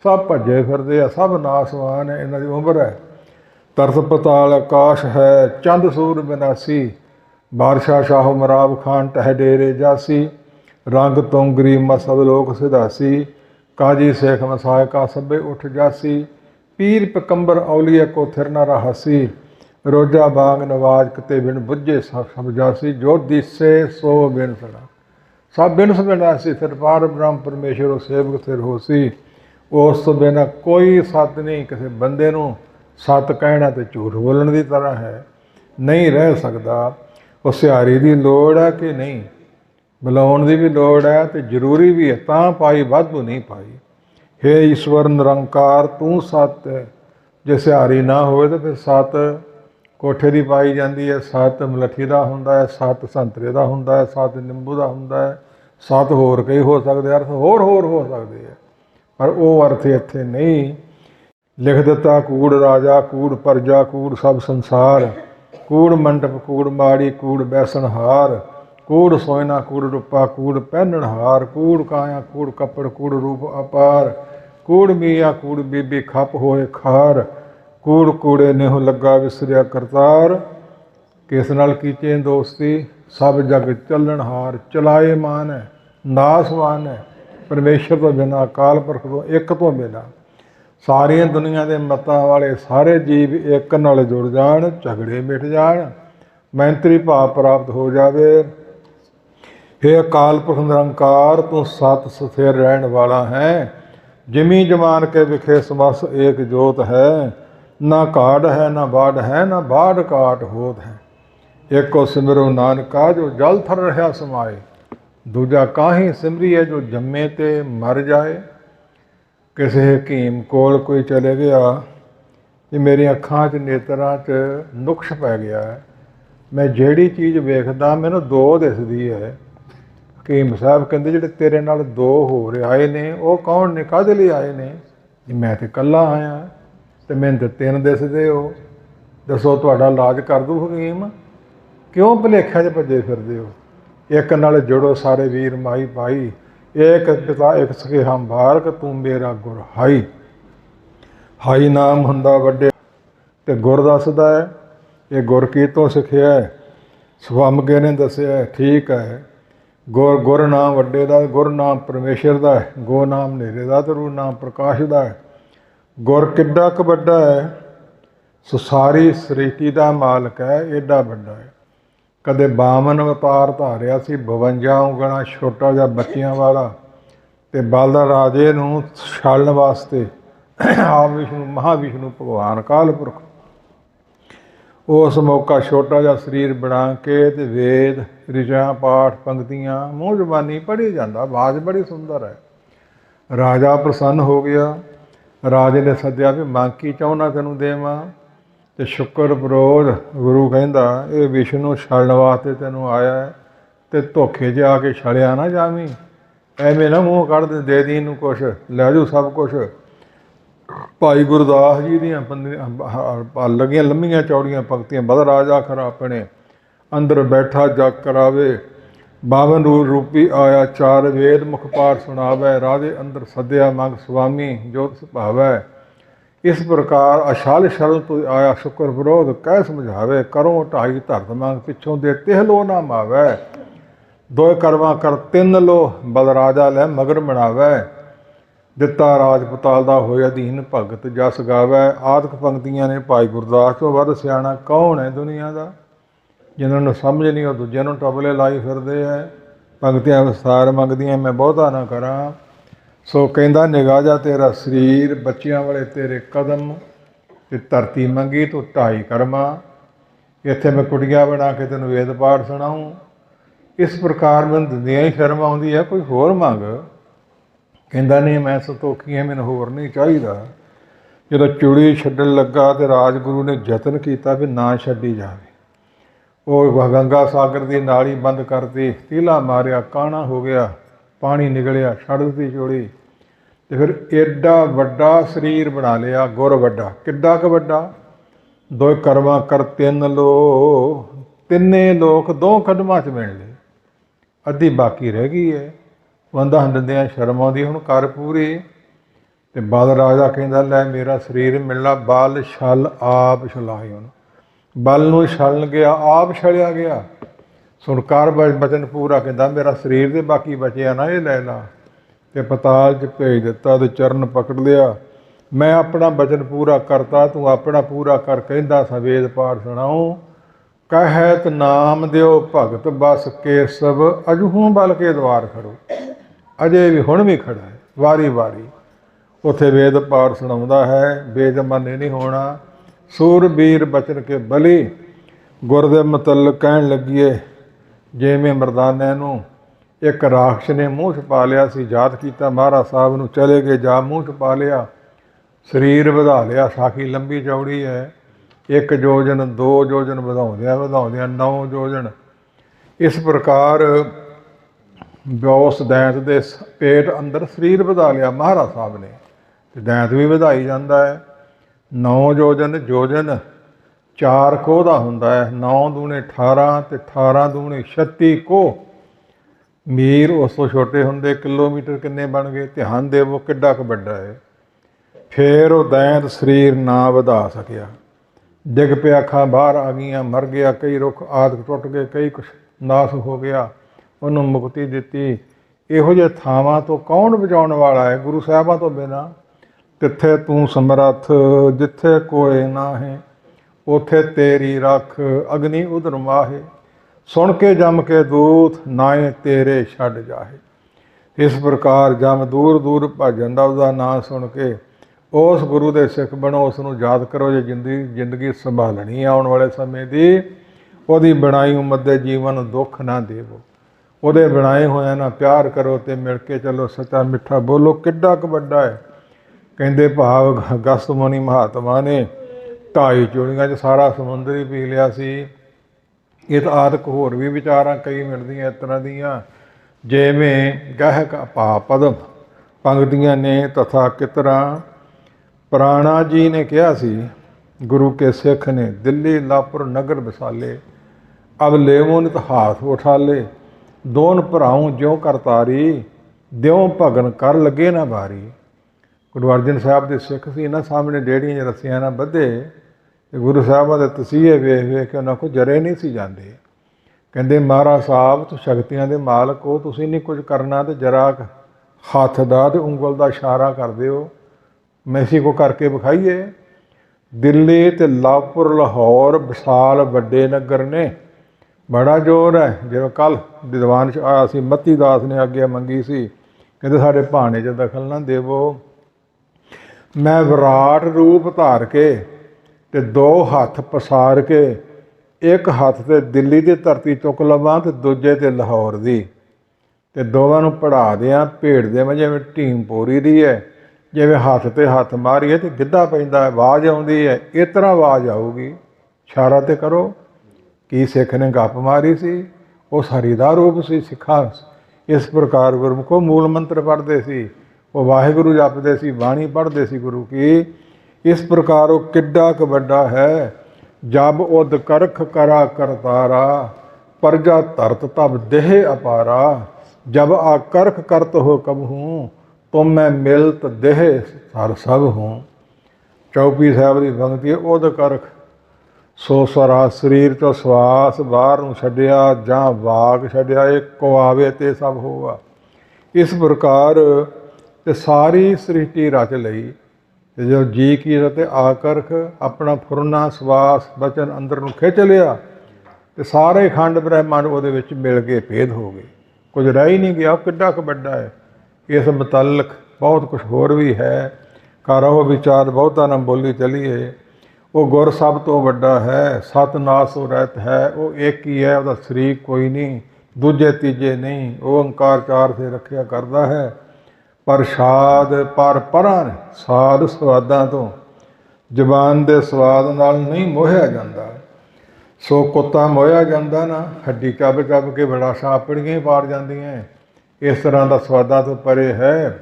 ਸਭ ਭੱਜੇ ਫਿਰਦੇ ਆ, ਸਭ ਨਾਸਵਾਨ ਹੈ। ਇਹਨਾਂ ਦੀ ਉਮਰ ਹੈ ਤਰਸ ਪਤਾਲ ਆਕਾਸ਼ ਹੈ, ਚੰਦ ਸੂਰ ਬਿਨਾਸੀ। ਬਾਦਸ਼ਾਹ ਸ਼ਾਹੋ ਮਰਾਬ ਖਾਨ ਟਹਿ ਡੇਰੇ ਜਾਸੀ। ਰੰਗ ਤੋਂਗਰੀ ਮਸਬ ਲੋਕ ਸਿਧਾਸੀ। ਕਾਜੀ ਸੇਖ ਮਸਾਇਕਾ ਸਭੇ ਉੱਠ ਜਾਸੀ। ਪੀਰ ਪਕੰਬਰ ਔਲੀਆ ਕੋ ਥਿਰ ਨਾ ਰਹਾਸੀ। ਰੋਜਾ ਬਾਗ ਨਵਾਜ ਕਿਤੇ ਬਿਨ ਬੁੱਝੇ ਸਭ ਜਾਸੀ। ਜੋ ਦਿਸੇ ਸੋ ਬਿਨ ਸੜਾ ਸਭ ਬਿਨ ਸਬਿਨਾਸੀ। ਫਿਰ ਪਾਰ ਬ੍ਰਹਮ ਪਰਮੇਸ਼ਰ ਸੇਵਕ ਸਿਰ ਹੋਸੀ। ਉਸ ਤੋਂ ਬਿਨਾਂ ਕੋਈ ਸੱਤ ਨਹੀਂ। ਕਿਸੇ ਬੰਦੇ ਨੂੰ ਸੱਤ ਕਹਿਣਾ ਤੇ ਝੂਠ ਬੋਲਣ ਦੀ ਤਰ੍ਹਾਂ ਹੈ, ਨਹੀਂ ਰਹਿ ਸਕਦਾ। ਉਹ ਸਿਹਾਰੀ ਦੀ ਲੋੜ ਹੈ ਕਿ ਨਹੀਂ, ਬੁਲਾਉਣ ਦੀ ਵੀ ਲੋੜ ਹੈ ਤੇ ਜ਼ਰੂਰੀ ਵੀ ਹੈ, ਤਾਂ ਪਾਈ ਵਾਧੂ ਨਹੀਂ ਪਾਈ। ਹੇ ਈਸ਼ਵਰ ਨਿਰੰਕਾਰ ਤੂੰ ਸੱਤ ਹੈ। ਜੇ ਸਿਹਾਰੀ ਨਾ ਹੋਵੇ ਤਾਂ ਫਿਰ 7 ਕੋਠੇ ਦੀ ਪਾਈ ਜਾਂਦੀ ਹੈ। 7 ਮਲੱਠੀ ਦਾ ਹੁੰਦਾ ਹੈ, 7 ਸੰਤਰੇ ਦਾ ਹੁੰਦਾ ਹੈ, 7 ਨਿੰਬੂ ਦਾ ਹੁੰਦਾ ਹੈ, 7 ਹੋਰ ਕਈ ਹੋ ਸਕਦੇ, ਅਰਥ ਹੋਰ ਹੋ ਸਕਦੇ ਹੈ। ਪਰ ਉਹ ਅਰਥ ਇੱਥੇ ਨਹੀਂ। ਲਿਖ ਦਿੱਤਾ ਕੂੜ ਰਾਜਾ, ਕੂੜ ਪਰਜਾ, ਕੂੜ ਸਭ ਸੰਸਾਰ। ਕੂੜ ਮੰਡਪ, ਕੂੜ ਮਾੜੀ, ਕੂੜ ਬੈਸਣਹਾਰ। ਕੂੜ ਸੋਇਨਾ, ਕੂੜ ਰੂਪਾ, ਕੂੜ ਪਹਿਨਣਹਾਰ। ਕੂੜ ਕਾਇਆ, ਕੂੜ ਕੱਪੜ, ਕੂੜ ਰੂਪ ਅਪਾਰ। ਕੂੜ ਮੀਆਂ, ਕੂੜ ਬੀਬੀ, ਖੱਪ ਹੋਏ ਖਾਰ। कूड़ कूड़े नेहो लगा विसरिया करतार, किस नाल कीचे दोस्ती, सब जग चलनहार। चलाए मान है, नासवान है, परमेश्वर तो बिना, अकाल पुरख तो एक तो बिना। सारिया दुनिया के मतां वाले सारे जीव एक नाल जुड़ जाण, झगड़े मिट जाण, मैंतरी भाव प्राप्त हो जावे। हे अकाल पुरख निरंकार, तू सत स्थिर रहन वाला है। जिमी जमान के विखे समस एक जोत है, ना घाट है ना बाढ़ है, ना बाढ़ काट होत है। एको सिमरो नानका, जो जल थर रहा समाए। दूजा काहीं सिमरिए, जो जम्मे ते मर जाए। किसी हकीम कोल कोई चले गया कि मेरी अखां च नेत्रां च नुक्श पै गया है, मैं ਜਿਹੜੀ चीज़ वेखदा मैनूं दो दिसदी है। हकीम साहब कहते ਜਿਹੜੇ तेरे नाल दो होर आए ने वो कौन ने, काहदे लई आए ने? मैं तो कल्ला आया ते मैनूं ते तीन दिसदे हो। दसो तुहाडा इलाज कर दूँ हकीम? क्यों भुलेखिਆਂ 'ਚ भज्जे फिरदे हो? एक नाल जुड़ो सारे वीर माई भाई, एक पिता एक सखेहा बारक, तू मेरा गुर हाई। हाई नाम हुंदा वड्डे ते गुर दसदा है। ये गुर की तो सिखिया है? स्वामगे ने दसिया। ठीक है, गुर नाम वड्डे दा, गुर नाम परमेश्वर दा है, गो नाम नेरे दा, ते रू नाम प्रकाश दा है। गुर किड्डा क वड्डा है, सो सारी सृष्टि दा मालक है, एडा वड्डा है। कदे बामन अवतार धारिया सी, 52 ਉਂਗਲਾਂ छोटा जिहा बच्चियां वाला, ते बल राजे नूं छालण वास्ते आप विष्णु महाविष्णु भगवान काल पुरख उस मौका छोटा जिहा शरीर बना के ते वेद ऋचां पाठ पंक्तियां मूँह जबानी पढ़ी जाता। आवाज़ बड़ी सुंदर है। राजा प्रसन्न हो गया। राजे ने सद्या भी मंग की चाहुंदा तैनूं देवां? ते शुक्र विरोध गुरु कहंदा ये विष्णु छलण वास्ते तैनूं आया है, ते धोखे 'च आके छलिया ना जावीं। ਐਵੇਂ ना मूँह कढ़ दे दी इनूं कुछ, लै जू सब कुछ। भाई गुरदास जी दीआं लगियां लंबीਆਂ चौड़ियां पंक्तियां, बद राजा खरा अपने अंदर बैठा जग करावे, 52 रूपी आया चार वेद मुख पाठ सुनावै, राजे अंदर सद्या मंग स्वामी जोत सुभावै। इस प्रकार अछल शरण तो आया शुक्र विरोध कह समझावे, करो ढाई धरत मंग पिछों दे तिह लो ना मावै। दो करवा कर तिन लो, बल राजा लै मगर मनावै, दिता राज पताल दा होए अधीन भगत जस गावै। आदਿਕ पंक्तियां ने भाई गुरदास तो वध सियाणा कौन है दुनिया का? जिन्होंने समझ नहीं वो दूजे नूं टबले लाई फिरदे है। पंक्तियां विस्तार मंगदियां, मैं बहुता ना करा। सो कहंदा निगाह जा तेरा शरीर, बच्चियां वाले तेरे कदम, ते धरती मंगी तू ढाई कर्मा, इत्थे मैं कुड़िया बना के तेनों वेद पाठ सुणाऊँ। इस प्रकार मैनूं दिंदियां ही शर्म आउंदी है, कोई होर मंग। कहंदा नहीं मैं संतोखी है, मैनूं होर नहीं चाहिदा। जदों चूड़ी छड्डण लगा तो राजगुरु ने यतन किया भी ना छड्डी जावे। वो गंगा सागर की नाली बंद करती, तीला मारिया, काणा हो गया, पानी निकलिया, छड़ दी चूड़ी, तो फिर एडा वड्डा शरीर बना लिया। गुर वड्डा किड्डा क वड्डा? दो कर्मा कर तिन लो, तिन्ने लोक दो कदमां च मिल ले, अद्धी बाकी रह गई है। बंदा हंडदियां शर्म आउंदी, हुण कर पूरी। ते बल राजा कहंदा लै मेरा शरीर मिलना, बल छल आप छलाए। हुण बल नूं छलन गया, आप छलिया गया। सुण कर बचन पूरा, कहंदा मेरा शरीर दे बाकी बचिया ना ये लै ला। ते पताल च भेज दिता ते चरण पकड़ लिया। मैं अपना बचन पूरा करता, तू अपना पूरा कर। कहंदा सा वेद पाठ सुणाऊं, कहत नाम दिओ भगत बस केसव, अजहूं बल के द्वार खड़ो। अजे भी हुण भी खड़ा है, वारी वारी उत्थे वेद पाठ सुणाउंदा है। बेजमाने नहीं होना, सूरबीर बचन के बली। गुर दे मतल कहण लगिए, जिवें मरदाने नूं एक राखश ने मूँह च पा लिया सी, याद किया महाराज साहब नूं, चले गए जा मूँह च पा लिया, शरीर वधा लिया। साखी लंबी चौड़ी है, 1 जोजन 2 जोजन वधाउंदियां वधाउंदियां 9 जोजन। इस प्रकार उस दैंत के पेट अंदर शरीर वधा लिया महाराज साहब ने, तो दैंत भी वधाई जाता है। 9 जोजन, जोजन 4 कोह का हुंदा है, 9 दूने 18 ते 18 दूने 36 कोह। मीर उस तो छोटे होंदे, किलोमीटर किन्ने बन गए? ध्यान देवो किड्डा क वड्डा है। ਫੇਰ ਉਹ ਦੈਂਤ ਸਰੀਰ ਨਾ ਵਧਾ ਸਕਿਆ। ਡਿੱਗ ਪਿਆ, ਅੱਖਾਂ ਬਾਹਰ ਆ ਗਈਆਂ, ਮਰ ਗਿਆ। ਕਈ ਰੁੱਖ ਆਦਿ ਟੁੱਟ ਗਏ, ਕਈ ਕੁਛ ਨਾਸ ਹੋ ਗਿਆ, ਉਹਨੂੰ ਮੁਕਤੀ ਦਿੱਤੀ। ਇਹੋ ਜਿਹੇ ਥਾਵਾਂ ਤੋਂ ਕੌਣ ਬਚਾਉਣ ਵਾਲਾ ਹੈ ਗੁਰੂ ਸਾਹਿਬਾਂ ਤੋਂ ਬਿਨਾਂ? ਤਿੱਥੇ ਤੂੰ ਸਮਰੱਥ ਜਿੱਥੇ ਕੋਏ ਨਾਹੇ, ਉਥੇ ਤੇਰੀ ਰੱਖ ਅਗਨੀ ਉਦਰ ਮਾਹੇ। ਸੁਣ ਕੇ ਜਮ ਕੇ ਦੂਤ ਨਾਏ ਤੇਰੇ ਛੱਡ ਜਾਹੇ। ਇਸ ਪ੍ਰਕਾਰ ਜਮ ਦੂਰ ਦੂਰ ਭੱਜ ਜਾਂਦਾ ਉਹਦਾ ਨਾਂ ਸੁਣ ਕੇ। ਉਸ ਗੁਰੂ ਦੇ ਸਿੱਖ ਬਣੋ, ਉਸ ਨੂੰ ਯਾਦ ਕਰੋ। ਜੇ ਜ਼ਿੰਦਗੀ ਸੰਭਾਲਣੀ ਆਉਣ ਵਾਲੇ ਸਮੇਂ ਦੀ, ਉਹਦੀ ਬਣਾਈ ਉਮਤ ਦੇ ਜੀਵਨ ਨੂੰ ਦੁੱਖ ਨਾ ਦੇਵੋ। ਉਹਦੇ ਬਣਾਏ ਹੋਇਆਂ ਨਾਲ ਪਿਆਰ ਕਰੋ ਅਤੇ ਮਿਲ ਕੇ ਚੱਲੋ। ਸੱਚਾ ਮਿੱਠਾ ਬੋਲੋ। ਕਿੱਡਾ ਕੁ ਵੱਡਾ ਹੈ। ਕਹਿੰਦੇ ਭਾਵ ਅਗਸਤ ਮੁਨੀ ਮਹਾਤਮਾ ਨੇ 2.5 ਚੋਲੀਆਂ 'ਚ ਸਾਰਾ ਸਮੁੰਦਰ ਹੀ ਪੀ ਲਿਆ ਸੀ। ਇਹ ਤਾਂ ਆਦਿਕ ਹੋਰ ਵੀ ਵਿਚਾਰਾਂ ਕਈ ਮਿਲਦੀਆਂ ਇਸ ਤਰ੍ਹਾਂ ਦੀਆਂ, ਜਿਵੇਂ ਗਹਿਕ ਭਾ ਪਦਮ ਪੰਗਤੀਆਂ ਨੇ ਤਥਾ ਕਿਤਰਾ। ਪ੍ਰਾਣਾ ਜੀ ਨੇ ਕਿਹਾ ਸੀ, ਗੁਰੂ ਕੇ ਸਿੱਖ ਨੇ, ਦਿੱਲੀ ਲਾਪੁਰ ਨਗਰ ਵਿਸਾਲੇ, ਅਬ ਲੇਵੋ ਨਿਤ ਹਾਥ ਉਠਾਲੇ। ਦੋਨ ਭਰਾਉ ਜਿਉ ਕਰਤਾਰੀ, ਦਿਉ ਭਗਨ ਕਰ ਲੱਗੇ ਨਾ ਬਾਰੀ। ਗੁਰੂ ਅਰਜਨ ਸਾਹਿਬ ਦੇ ਸਿੱਖ ਸੀ, ਇਹਨਾਂ ਸਾਹਮਣੇ ਡੇੜੀਆਂ ਰੱਸੀਆਂ ਨਾਲ ਬੱਧੇ ਤੇ ਗੁਰੂ ਸਾਹਿਬਾਂ ਦੇ ਤਸੀਹੇ ਵੇਖ ਵੇਖ ਕੇ ਉਹਨਾਂ ਕੋਲ ਜਰੇ ਨਹੀਂ ਸੀ ਜਾਂਦੇ। ਕਹਿੰਦੇ ਮਹਾਰਾਜ ਸਾਹਿਬ ਤੂੰ ਸ਼ਕਤੀਆਂ ਦੇ ਮਾਲਕ ਹੋ, ਤੁਸੀਂ ਨਹੀਂ ਕੁਝ ਕਰਨਾ ਤੇ ਜਰਾ ਹੱਥ ਦਾ ਤੇ ਉਂਗਲ ਦਾ ਇਸ਼ਾਰਾ ਕਰ ਦਿਓ, ਮੈਸੀ ਕੋ ਕਰਕੇ ਵਿਖਾਈਏ। ਦਿੱਲੀ ਤੇ ਲਾਹੌਰ ਲਾਹੌਰ ਵਿਸ਼ਾਲ ਵੱਡੇ ਨਗਰ ਨੇ, ਬੜਾ ਜ਼ੋਰ ਹੈ। ਜਿਵੇਂ ਕੱਲ੍ਹ ਦੀਵਾਨ 'ਚ ਆਇਆ ਸੀ, ਮੱਤੀ ਦਾਸ ਨੇ ਆਗਿਆ ਮੰਗੀ ਸੀ, ਕਹਿੰਦੇ ਸਾਡੇ ਭਾਣੇ 'ਚ ਦਖਲ ਨਾ ਦੇਵੋ। ਮੈਂ ਵਿਰਾਟ ਰੂਪ ਧਾਰ ਕੇ ਤੇ 2 ਹੱਥ ਪਸਾਰ ਕੇ, ਇੱਕ ਹੱਥ ਤੇ ਦਿੱਲੀ ਦੀ ਧਰਤੀ ਚੁੱਕ ਲਵਾਂ ਤੇ ਦੂਜੇ ਤੇ ਲਾਹੌਰ ਦੀ, ਤੇ ਦੋਵਾਂ ਨੂੰ ਪੜ੍ਹਾ ਦਿਆਂ ਭੇਡ ਦੇ ਮੈਂ, ਜਿਵੇਂ ਢੀਮ ਪੋਰੀ ਦੀ ਹੈ। ਜਿਵੇਂ ਹੱਥ ਤੇ ਹੱਥ ਮਾਰੀਏ ਤੇ ਗਿੱਧਾ ਪੈਂਦਾ, ਆਵਾਜ਼ ਆਉਂਦੀ ਹੈ, ਇਸ ਤਰ੍ਹਾਂ ਆਵਾਜ਼ ਆਊਗੀ। ਇਸ਼ਾਰਾ ਤੇ ਕਰੋ। ਕੀ ਸਿੱਖ ਨੇ ਗੱਪ ਮਾਰੀ ਸੀ? ਉਹ ਹਰੀ ਦਾ ਰੂਪ ਸੀ ਸਿੱਖਾਂ। ਇਸ ਪ੍ਰਕਾਰ ਗੁਰਮੁਖੋ ਮੂਲ ਮੰਤਰ ਪੜ੍ਹਦੇ ਸੀ, ਉਹ ਵਾਹਿਗੁਰੂ ਜਪਦੇ ਸੀ, ਬਾਣੀ ਪੜ੍ਹਦੇ ਸੀ ਗੁਰੂ ਕੀ। ਇਸ ਪ੍ਰਕਾਰ ਉਹ ਕਿੱਡਾ ਕੁ ਵੱਡਾ ਹੈ। ਜਬ ਉਦ ਕਰਖ ਕਰਾ ਕਰਤਾਰਾ, ਪਰਜਾ ਧਰਤ ਤਬ ਦੇਹ ਅਪਾਰਾ। ਜਬ ਆ ਕਰਖ ਕਰਤ ਹੋ ਕਬਹੂੰ, ਤੁਮ ਮੈਂ ਮਿਲਤ ਦੇਹ ਹਰ ਸਭ ਹੂੰ। ਚੌਪੀ ਸਾਹਿਬ ਦੀ ਪੰਗਤੀ ਹੈ, ਉਦ ਕਰਖ ਸੋ ਸਾਰਾ ਸਰੀਰ ਚੋਂ ਸਵਾਸ ਬਾਹਰ ਨੂੰ ਛੱਡਿਆ ਜਾਂ ਵਾਕ ਛੱਡਿਆ, ਇੱਕੋ ਆਵੇ ਤੇ ਸਭ ਹੋਵਾ। ਇਸ ਪ੍ਰਕਾਰ ਤੇ ਸਾਰੀ ਸ੍ਰਿਸ਼ਟੀ ਰਚ ਲਈ, ਤੇ ਜੋ ਜੀ ਕੀ ਤੇ ਆਕਰਖ ਆਪਣਾ ਫੁਰਨਾ ਸਵਾਸ ਬਚਨ ਅੰਦਰ ਨੂੰ ਖਿੱਚ ਲਿਆ, ਤੇ ਸਾਰੇ ਖੰਡ ਬ੍ਰਹਿਮੰਡ ਉਹਦੇ ਵਿੱਚ ਮਿਲ ਕੇ ਭੇਦ ਹੋ ਗਏ। ਕੁਝ ਰਹਿ ਹੀ ਨਹੀਂ ਗਿਆ। ਕਿੱਡਾ ਕੁ ਵੱਡਾ ਹੈ। ਇਸ ਮੁਤਲਕ ਬਹੁਤ ਕੁਛ ਹੋਰ ਵੀ ਹੈ। ਕਰੋ ਵਿਚਾਰ ਬਹੁਤਾ ਨਾ ਬੋਲੀ ਚਲੀਏ। ਉਹ ਗੁਰ ਸਭ ਤੋਂ ਵੱਡਾ ਹੈ, ਸਤਨਾਮ ਸੋ ਰਹਿਤ ਹੈ। ਉਹ ਇੱਕ ਹੀ ਹੈ, ਉਹਦਾ ਸ਼ਰੀਕ ਕੋਈ ਨਹੀਂ, ਦੂਜੇ ਤੀਜੇ ਨਹੀਂ। ਉਹ ਓਂਕਾਰ ਚਾਰ ਸੇ ਰੱਖਿਆ ਕਰਦਾ ਹੈ। ਪ੍ਰਸ਼ਾਦ ਪਰ ਪਰਾਂ ਨੇ ਸਾਧ ਸਵਾਦਾਂ ਤੋਂ, ਜ਼ੁਬਾਨ ਦੇ ਸਵਾਦ ਨਾਲ ਨਹੀਂ ਮੋਹਿਆ ਜਾਂਦਾ। ਸੋ ਕੁੱਤਾ ਮੋਹਿਆ ਜਾਂਦਾ ਨਾ, ਹੱਡੀ ਚੱਬ ਚੱਬ ਕੇ ਬੜਾਸ਼ਾਂ ਆਪਣੀਆਂ ਹੀ ਪਾੜ ਜਾਂਦੀਆਂ। ਇਸ ਤਰ੍ਹਾਂ ਦਾ ਸਵਾਦਾਂ ਤੋਂ ਪਰੇ ਹੈ।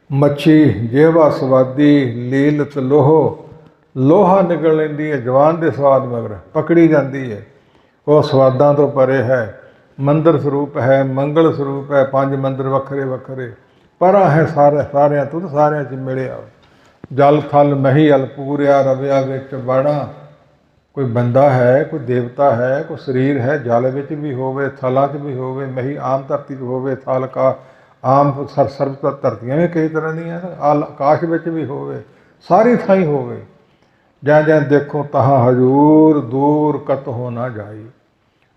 ਮੱਛੀ ਜੇਵਾ ਸਵਾਦੀ ਲੀਲਤ ਲੋਹੋ, ਲੋਹਾ ਨਿਕਲ ਲੈਂਦੀ ਹੈ ਜ਼ੁਬਾਨ ਦੇ ਸਵਾਦ ਮਗਰ, ਪਕੜੀ ਜਾਂਦੀ ਹੈ। ਉਹ ਸਵਾਦਾਂ ਤੋਂ ਪਰੇ ਹੈ। ਮੰਦਰ ਸਰੂਪ ਹੈ, ਮੰਗਲ ਸਰੂਪ ਹੈ। 5 ਮੰਦਰ ਵੱਖਰੇ ਵੱਖਰੇ, ਪਰਾਂ ਹੈ ਸਾਰਿਆਂ ਤੋਂ, ਸਾਰਿਆਂ 'ਚ ਮਿਲਿਆ। ਜਲ ਥਲ ਮਹੀ ਅਲ ਪੂਰਿਆ, ਰਵਿਆ ਵਿੱਚ ਬਣਾ। ਕੋਈ ਬੰਦਾ ਹੈ, ਕੋਈ ਦੇਵਤਾ ਹੈ, ਕੋਈ ਸਰੀਰ ਹੈ, ਜਲ ਵਿੱਚ ਵੀ ਹੋਵੇ, ਥਲਾਂ 'ਚ ਵੀ ਹੋਵੇ, ਮਹੀ ਆਮ ਧਰਤੀ 'ਚ ਹੋਵੇ, ਥਲ ਕਾ ਆਮ ਸਰਬ ਧਰਤੀਆਂ ਵੀ ਕਈ ਤਰ੍ਹਾਂ ਦੀਆਂ, ਆਕਾਸ਼ ਵਿੱਚ ਵੀ ਹੋਵੇ, ਸਾਰੀ ਥਾਈਂ ਹੋਵੇ। ਜਾਂ ਜਾਂ ਦੇਖੋ ਤਹਾਂ ਹਜ਼ੂਰ, ਦੂਰ ਕਤ ਹੋ ਨਾ ਜਾਈ।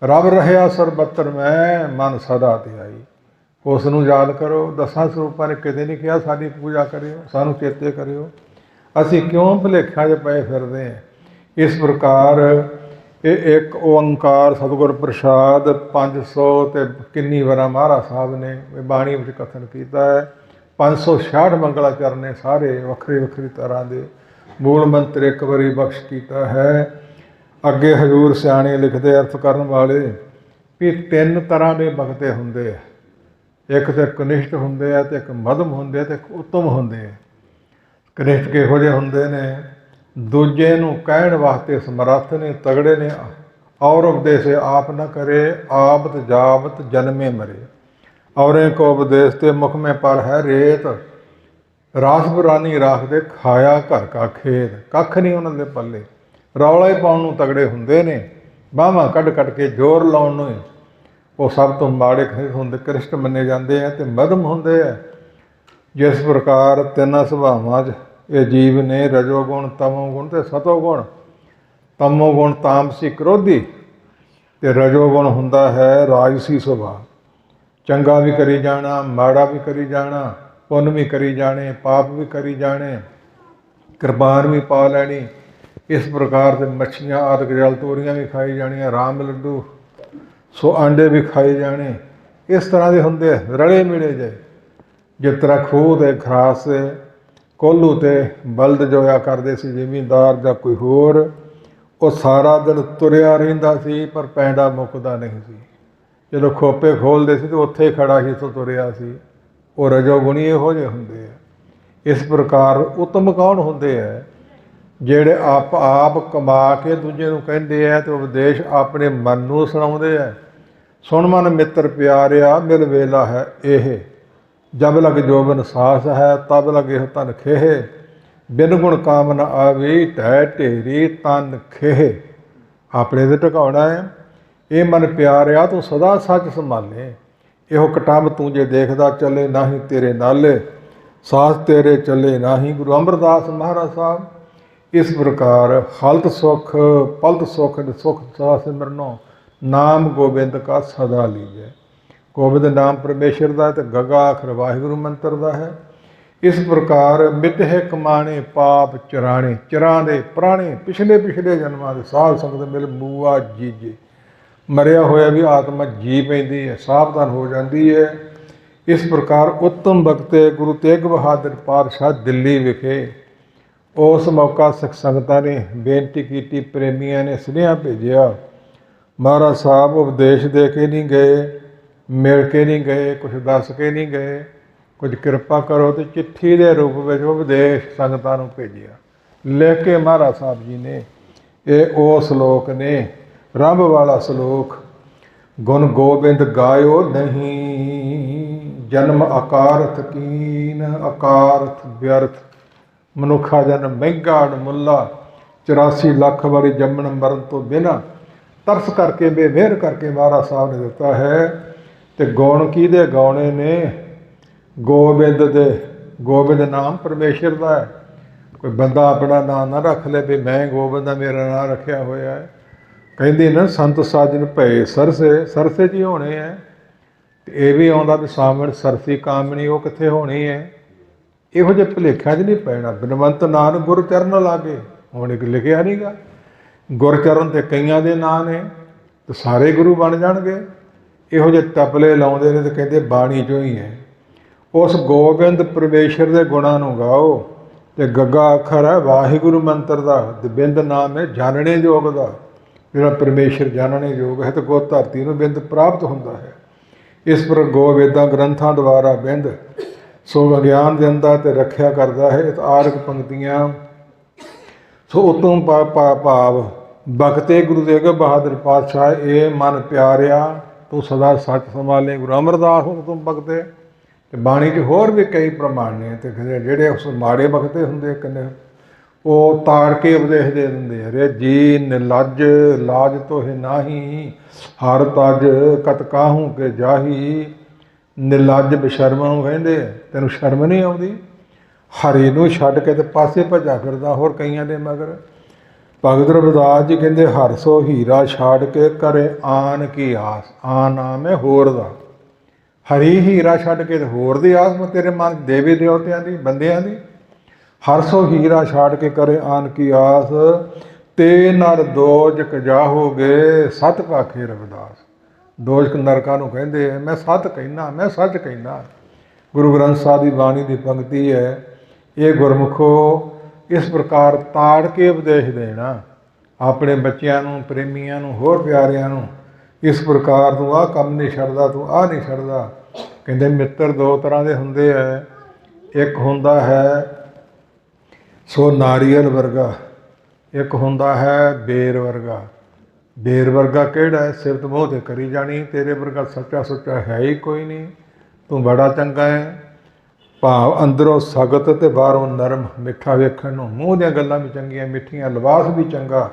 ਰੱਬ ਰਹਿਆ ਸਰਬੱਤਰ ਮੈਂ, ਮਨ ਸਦਾ ਧਿਆਈ। ਉਸ ਨੂੰ ਯਾਦ ਕਰੋ। 10 ਸਰੂਪਾਂ ਨੇ ਕਿਤੇ ਨਹੀਂ ਕਿਹਾ ਸਾਡੀ ਪੂਜਾ ਕਰਿਓ, ਸਾਨੂੰ ਚੇਤੇ ਕਰਿਓ। ਅਸੀਂ ਕਿਉਂ ਭੁਲੇਖਿਆਂ 'ਚ ਪਏ ਫਿਰਦੇ ਹਾਂ। ਇਸ ਪ੍ਰਕਾਰ ਇਹ ਇੱਕ ਓਂਕਾਰ ਸਤਿਗੁਰ ਪ੍ਰਸਾਦ 500 ਤੇ ਕਿੰਨੀ ਵਾਰਾਂ ਮਹਾਰਾਜ ਸਾਹਿਬ ਨੇ ਬਾਣੀ ਵਿੱਚ ਕਥਨ ਕੀਤਾ ਹੈ। 566 ਮੰਗਲਾਚਰਨ ਨੇ, ਸਾਰੇ ਵੱਖਰੇ ਵੱਖਰੀ ਤਰ੍ਹਾਂ ਦੇ। ਮੂਲ ਮੰਤਰ ਇੱਕ ਵਾਰੀ ਬਖਸ਼ ਕੀਤਾ ਹੈ। ਅੱਗੇ ਹਜ਼ੂਰ ਸਿਆਣੇ ਲਿਖਦੇ ਅਰਥ ਕਰਨ ਵਾਲੇ ਵੀ 3 ਤਰ੍ਹਾਂ ਦੇ ਬਖਤੇ ਹੁੰਦੇ ਆ। ਇੱਕ ਤੇ ਕਨਿਸ਼ਟ ਹੁੰਦੇ ਆ, ਤੇ ਇੱਕ ਮਧਮ ਹੁੰਦੇ ਆ, ਤੇ ਇੱਕ ਉੱਤਮ ਹੁੰਦੇ ਆ। ਕਨਿਸ਼ਟ ਕਿਹੋ ਜਿਹੇ ਹੁੰਦੇ ਨੇ? ਦੂਜੇ ਨੂੰ ਕਹਿਣ ਵਾਸਤੇ ਸਮਰੱਥ ਨੇ, ਤਗੜੇ ਨੇ। ਔਰ ਉਪਦੇਸ਼ ਆਪ ਨਾ ਕਰੇ, ਆਪਤ ਜਾਵਤ ਜਨਮੇ ਮਰੇ। ਔਰੇ ਕੋ ਉਪਦੇਸ਼ ਤੇ ਮੁਖ ਮੇ ਪਰ ਹੈ ਰੇਤ। ਰਾਸ ਬਰਾਨੀ ਰਾਖਦੇ ਖਾਇਆ ਘਰ ਕਾ ਖੇਤ, ਕੱਖ ਨਹੀਂ ਉਹਨਾਂ ਦੇ ਪੱਲੇ। ਰੌਲਾ ਹੀ ਪਾਉਣ ਨੂੰ ਤਗੜੇ ਹੁੰਦੇ ਨੇ, ਬਾਹਾਂ ਕੱਢ ਕੱਢ ਕੇ ਜ਼ੋਰ ਲਾਉਣ ਨੂੰ ਹੀ ਉਹ ਸਭ ਤੋਂ ਮਾੜੇ ਹੁੰਦੇ, ਕ੍ਰਿਸ਼ਟ ਮੰਨੇ ਜਾਂਦੇ ਆ ਅਤੇ ਮਧਮ ਹੁੰਦੇ ਆ। ਜਿਸ ਪ੍ਰਕਾਰ ਤਿੰਨਾਂ ਸੁਭਾਵਾਂ 'ਚ ਇਹ ਜੀਵ ਨੇ, ਰਜੋ ਗੁਣ, ਤਮੋ ਗੁਣ ਅਤੇ ਸਤੋ ਗੁਣ। ਤਮੋ ਗੁਣ ਤਾਮਸੀ ਕ੍ਰੋਧੀ ਅਤੇ ਰਜੋ ਗੁਣ ਹੁੰਦਾ ਹੈ ਰਾਜਸੀ ਸੁਭਾਅ। ਚੰਗਾ ਵੀ ਕਰੀ ਜਾਣਾ, ਮਾੜਾ ਵੀ ਕਰੀ ਜਾਣਾ, ਪੁੰਨ ਵੀ ਕਰੀ ਜਾਣੇ, ਪਾਪ ਵੀ ਕਰੀ ਜਾਣੇ, ਕਿਰਪਾਨ ਵੀ ਪਾ ਲੈਣੀ। ਇਸ ਪ੍ਰਕਾਰ ਦੇ ਮੱਛੀਆਂ ਆਦਿਕ ਜਲ ਤੋਰੀਆਂ ਵੀ ਖਾਈ ਜਾਣੀਆਂ, ਰਾਮ ਲੱਡੂ ਸੋ ਆਂਡੇ ਵੀ ਖਾਏ ਜਾਣੇ। ਇਸ ਤਰ੍ਹਾਂ ਦੇ ਹੁੰਦੇ ਰਲੇ ਮਿਲੇ ਜੇ। ਜਿਸ ਤਰ੍ਹਾਂ ਖੂਹ ਦੇ ਖਰਾਸ ਕੋਹਲੂ ਤੇ ਬਲਦ ਜੋਇਆ ਕਰਦੇ ਸੀ ਜ਼ਿਮੀਂਦਾਰ ਜਾਂ ਕੋਈ ਹੋਰ, ਉਹ ਸਾਰਾ ਦਿਨ ਤੁਰਿਆ ਰਹਿੰਦਾ ਸੀ ਪਰ ਪੈਂਡਾ ਮੁੱਕਦਾ ਨਹੀਂ ਸੀ। ਜਦੋਂ ਖੋਪੇ ਖੋਲ੍ਹਦੇ ਸੀ ਤਾਂ ਉੱਥੇ ਹੀ ਖੜਾ ਸੀ ਤੋਂ ਤੁਰਿਆ ਸੀ। ਉਹ ਰਜੋਗੁਣੀ ਇਹੋ ਜਿਹੇ ਹੁੰਦੇ ਆ। ਇਸ ਪ੍ਰਕਾਰ ਉੱਤਮ ਕੌਣ ਹੁੰਦੇ ਆ? ਜਿਹੜੇ ਆਪ ਕਮਾ ਕੇ ਦੂਜੇ ਨੂੰ ਕਹਿੰਦੇ ਆ ਅਤੇ ਉਪਦੇਸ਼ ਆਪਣੇ ਮਨ ਨੂੰ ਸੁਣਾਉਂਦੇ ਆ। ਸੁਣ ਮਨ ਮਿੱਤਰ ਪਿਆਰਿਆ, ਮਿਲ ਵੇਲਾ ਹੈ ਇਹ, ਜਬ ਲਗ ਜੋਬਨ ਸਾਸ ਹੈ, ਤਬ ਲਗ ਇਹ ਤਨ ਖੇਹ, ਬਿਨ ਗੁਣ ਕਾਮ ਨ ਆਵੇ, ਢਹਿ ਢੇਰੀ ਤਨ ਖੇਹ। ਆਪਣੇ ਤੇ ਟਿਕਾਉਣਾ ਹੈ। ਇਹ ਮਨ ਪਿਆਰਿਆ ਤੂੰ ਸਦਾ ਸੱਚ ਸੰਭਾਲੇ, ਇਹੋ ਕਟੰਬ ਤੂੰ ਜੇ ਦੇਖਦਾ ਚੱਲੇ ਨਾਹੀਂ ਤੇਰੇ ਨਾਲੇ, ਸਾਸ ਤੇਰੇ ਚੱਲੇ ਨਾਹੀਂ। ਗੁਰੂ ਅਮਰਦਾਸ ਮਹਾਰਾਜ ਸਾਹਿਬ। ਇਸ ਪ੍ਰਕਾਰ ਹਲਤ ਸੁਖ ਪਲਤ ਸੁਖ ਸੁਖ ਸਦਾ ਸਿਮਰਨੋ, ਨਾਮ ਗੋਬਿੰਦ ਕਾ ਸਦਾ ਲੀਜੈ। ਗੋਬਿੰਦ ਨਾਮ ਪਰਮੇਸ਼ਰ ਦਾ ਅਤੇ ਗੱਗਾ ਅੱਖਰ ਵਾਹਿਗੁਰੂ ਮੰਤਰ ਦਾ ਹੈ। ਇਸ ਪ੍ਰਕਾਰ ਮਿਟਹਿ ਕਮਾਣੇ ਪਾਪ ਚਰਾਣੇ, ਚਰਾਂ ਦੇ ਪੁਰਾਣੇ ਪਿਛਲੇ ਜਨਮਾਂ ਦੇ ਸਾਧ ਸੰਗਤ ਮਿਲ ਮੂਆ ਜੀਜੇ। ਮਰਿਆ ਹੋਇਆ ਵੀ ਆਤਮਾ ਜੀ ਪੈਂਦੀ ਹੈ, ਸਾਵਧਾਨ ਹੋ ਜਾਂਦੀ ਹੈ। ਇਸ ਪ੍ਰਕਾਰ ਉੱਤਮ ਬਖਤੇ ਗੁਰੂ ਤੇਗ ਬਹਾਦਰ ਪਾਤਸ਼ਾਹ ਦਿੱਲੀ ਵਿਖੇ ਉਸ ਮੌਕਾ ਸਿੱਖ ਸੰਗਤਾਂ ਨੇ ਬੇਨਤੀ ਕੀਤੀ, ਪ੍ਰੇਮੀਆਂ ਨੇ ਸੁਨੇਹਾ ਭੇਜਿਆ। ਮਹਾਰਾਜ ਸਾਹਿਬ ਉਪਦੇਸ਼ ਦੇ ਕੇ ਨਹੀਂ ਗਏ, ਮਿਲ ਕੇ ਨਹੀਂ ਗਏ, ਕੁਛ ਦੱਸ ਕੇ ਨਹੀਂ ਗਏ, ਕੁਝ ਕਿਰਪਾ ਕਰੋ ਅਤੇ ਚਿੱਠੀ ਦੇ ਰੂਪ ਵਿੱਚ ਉਪਦੇਸ਼ ਸੰਗਤਾਂ ਨੂੰ ਭੇਜਿਆ। ਲਿਖ ਕੇ ਮਹਾਰਾਜ ਸਾਹਿਬ ਜੀ ਨੇ ਇਹ ਉਹ ਸਲੋਕ ਨੇ, ਰੰਭ ਵਾਲਾ ਸਲੋਕ। ਗੁਣ ਗੋਬਿੰਦ ਗਾਇਓ ਨਹੀਂ, ਜਨਮ ਅਕਾਰਥ ਕੀਨ, ਅਕਾਰਥ ਵਿਅਰਥ। ਮਨੁੱਖਾ ਜਨਮ ਮਹਿੰਗਾ ਅਣਮੁੱਲਾ, 84 ਲੱਖ ਵਾਰੀ ਜੰਮਣ ਮਰਨ ਤੋਂ ਬਿਨਾਂ ਤਰਸ ਕਰਕੇ ਬੇਮਿਹਰ ਕਰਕੇ ਮਹਾਰਾਜ ਸਾਹਿਬ ਨੇ ਦਿੱਤਾ ਹੈ। ਅਤੇ ਗੁਣ ਕਿਹਦੇ ਗਾਉਣੇ ਨੇ? ਗੋਬਿੰਦ ਦੇ। ਗੋਬਿੰਦ ਨਾਮ ਪਰਮੇਸ਼ਰ ਦਾ ਹੈ। ਕੋਈ ਬੰਦਾ ਆਪਣਾ ਨਾਂ ਨਾ ਰੱਖ ਲੈ ਵੀ ਮੈਂ ਗੋਬਿੰਦ ਦਾ ਮੇਰਾ ਨਾਂ ਰੱਖਿਆ ਹੋਇਆ ਹੈ। ਕਹਿੰਦੇ ਨਾ ਸੰਤ ਸਾਜਨ ਭਏ ਸਰਸੇ, ਸਰਸੇ 'ਚ ਹੀ ਹੋਣੇ ਹੈ। ਅਤੇ ਇਹ ਵੀ ਆਉਂਦਾ ਵੀ ਸਾਵਣ ਸਰਸੀ ਕਾਮਣੀ, ਉਹ ਕਿੱਥੇ ਹੋਣੀ ਹੈ? ਇਹੋ ਜਿਹੇ ਭੁਲੇਖਿਆਂ 'ਚ ਨਹੀਂ ਪੈਣਾ। ਬਿਨਵੰਤ ਨਾਨਕ ਗੁਰ ਚਰਨ ਲਾਗੇ, ਹੁਣ ਇੱਕ ਲਿਖਿਆ ਨਹੀਂ ਗਾ। ਗੁਰਚਰਨ 'ਤੇ ਕਈਆਂ ਦੇ ਨਾਂ ਨੇ ਅਤੇ ਸਾਰੇ ਗੁਰੂ ਬਣ ਜਾਣਗੇ। ਇਹੋ ਜਿਹੇ ਤਪਲੇ ਲਾਉਂਦੇ ਨੇ ਅਤੇ ਕਹਿੰਦੇ ਬਾਣੀ 'ਚੋਂ ਹੀ ਹੈ। ਉਸ ਗੋਬਿੰਦ ਪਰਮੇਸ਼ਰ ਦੇ ਗੁਣਾਂ ਨੂੰ ਗਾਓ। ਅਤੇ ਗੱਗਾ ਅੱਖਰ ਹੈ ਵਾਹਿਗੁਰੂ ਮੰਤਰ ਦਾ, ਅਤੇ ਬਿੰਦ ਨਾਮ ਹੈ ਜਾਣਨੇ ਯੋਗ ਦਾ। ਜਿਹੜਾ ਪਰਮੇਸ਼ਰ ਜਾਣਨੇ ਯੋਗ ਹੈ ਅਤੇ ਗੋ ਧਰਤੀ ਨੂੰ ਬਿੰਦ ਪ੍ਰਾਪਤ ਹੁੰਦਾ ਹੈ। ਇਸ ਪਰ ਗੋ ਵੇਦਾਂ ਗ੍ਰੰਥਾਂ ਦੁਆਰਾ ਬਿੰਦ ਸੋ ਵਿਗਿਆਨ ਦਿੰਦਾ ਅਤੇ ਰੱਖਿਆ ਕਰਦਾ ਹੈ। ਆਰਕ ਪੰਕਤੀਆਂ ਸੋ ਉਤਮ ਭਾਵ ਬਖਤੇ ਗੁਰੂ ਤੇਗ ਬਹਾਦਰ ਪਾਤਸ਼ਾਹ। ਇਹ ਮਨ ਪਿਆਰਿਆ ਤੂੰ ਸਦਾ ਸੱਚ ਸੰਭਾਲੇ, ਗੁਰੂ ਅਮਰਦਾਸ ਉਤਮ ਬਖਤੇ। ਅਤੇ ਬਾਣੀ 'ਚ ਹੋਰ ਵੀ ਕਈ ਪ੍ਰਮਾਣ ਨੇ। ਅਤੇ ਜਿਹੜੇ ਉਸ ਮਾੜੇ ਬਖਤੇ ਹੁੰਦੇ ਕਿੰਨੇ, ਉਹ ਤਾੜ ਕੇ ਉਪਦੇਸ਼ ਦੇ ਦਿੰਦੇ। ਅਰੇ ਜੀ ਨਿਲੱਜ ਲਾਜ ਤੋਹਿ ਨਾਹੀ, ਹਰ ਤਜ ਕਤ ਕਾਹੂ ਕੇ ਜਾਹੀ। ਨਿਲੱਜ ਬਸ਼ਰਮ ਨੂੰ ਕਹਿੰਦੇ, ਤੈਨੂੰ ਸ਼ਰਮ ਨਹੀਂ ਆਉਂਦੀ? ਹਰੀ ਨੂੰ ਛੱਡ ਕੇ ਤੇ ਪਾਸੇ ਭੱਜਾ ਫਿਰਦਾ ਹੋਰ ਕਈਆਂ ਦੇ ਮਗਰ। ਭਗਤ ਰਵਿਦਾਸ ਜੀ ਕਹਿੰਦੇ ਹਰ ਸੋ ਹੀਰਾ ਛੱਡ ਕੇ ਕਰੇ ਆਨ ਕੀ ਆਸ। ਆਨ ਨਾਮ ਹੈ ਹੋਰ ਦਾ। ਹਰੀ ਹੀਰਾ ਛੱਡ ਕੇ ਤੇ ਹੋਰ ਦੀ ਆਸ ਮੈਂ ਤੇਰੇ ਮਨ ਦੇਵੀ ਦੇਵਤਿਆਂ ਦੀ, ਬੰਦਿਆਂ ਦੀ। ਹਰ ਸੋ ਹੀਰਾ ਛੱਡ ਕੇ ਕਰੇ ਆਨ ਕੀ ਆਸ, ਤੇ ਨਰ ਦੋਜਕ ਜਾਹੋਗੇ ਸਤ ਭਾਖੇ ਰਵਿਦਾਸ। ਦੋਜਕ ਨਰਕਾਂ ਨੂੰ ਕਹਿੰਦੇ ਮੈਂ ਸੱਚ ਕਹਿੰਦਾ, ਮੈਂ ਸੱਚ ਕਹਿੰਦਾ। ਗੁਰੂ ਗ੍ਰੰਥ ਸਾਹਿਬ ਦੀ ਬਾਣੀ ਦੀ ਪੰਕਤੀ ਹੈ। ਇਹ ਗੁਰਮੁਖੋ ਇਸ ਪ੍ਰਕਾਰ ਤਾੜ ਕੇ ਉਪਦੇਸ਼ ਦੇਣਾ ਆਪਣੇ ਬੱਚਿਆਂ ਨੂੰ, ਪ੍ਰੇਮੀਆਂ ਨੂੰ, ਹੋਰ ਪਿਆਰਿਆਂ ਨੂੰ। ਇਸ ਪ੍ਰਕਾਰ ਤੂੰ ਆਹ ਕੰਮ ਨਹੀਂ ਛੱਡਦਾ, ਤੂੰ ਆਹ ਨਹੀਂ ਛੱਡਦਾ। ਕਹਿੰਦੇ ਮਿੱਤਰ ਦੋ ਤਰ੍ਹਾਂ ਦੇ ਹੁੰਦੇ ਹੈ। ਇੱਕ ਹੁੰਦਾ ਹੈ ਸੋ ਨਾਰੀਅਲ ਵਰਗਾ, ਇੱਕ ਹੁੰਦਾ ਹੈ ਬੇਰ ਵਰਗਾ। ਬੇਰ ਵਰਗਾ ਕਿਹੜਾ ਹੈ? ਸਿਫਤ ਮੂੰਹ 'ਤੇ ਕਰੀ ਜਾਣੀ, ਤੇਰੇ ਵਰਗਾ ਸੱਚਾ ਸੁੱਚਾ ਹੈ ਹੀ ਕੋਈ ਨਹੀਂ, ਤੂੰ ਬੜਾ ਚੰਗਾ ਹੈ। ਭਾਵ ਅੰਦਰੋਂ ਸਖਤ ਤੇ ਬਾਹਰੋਂ ਨਰਮ ਮਿੱਠਾ ਵੇਖਣ ਨੂੰ, ਮੂੰਹ ਦੀਆਂ ਗੱਲਾਂ ਵੀ ਚੰਗੀਆਂ ਮਿੱਠੀਆਂ, ਲਿਬਾਸ ਵੀ ਚੰਗਾ,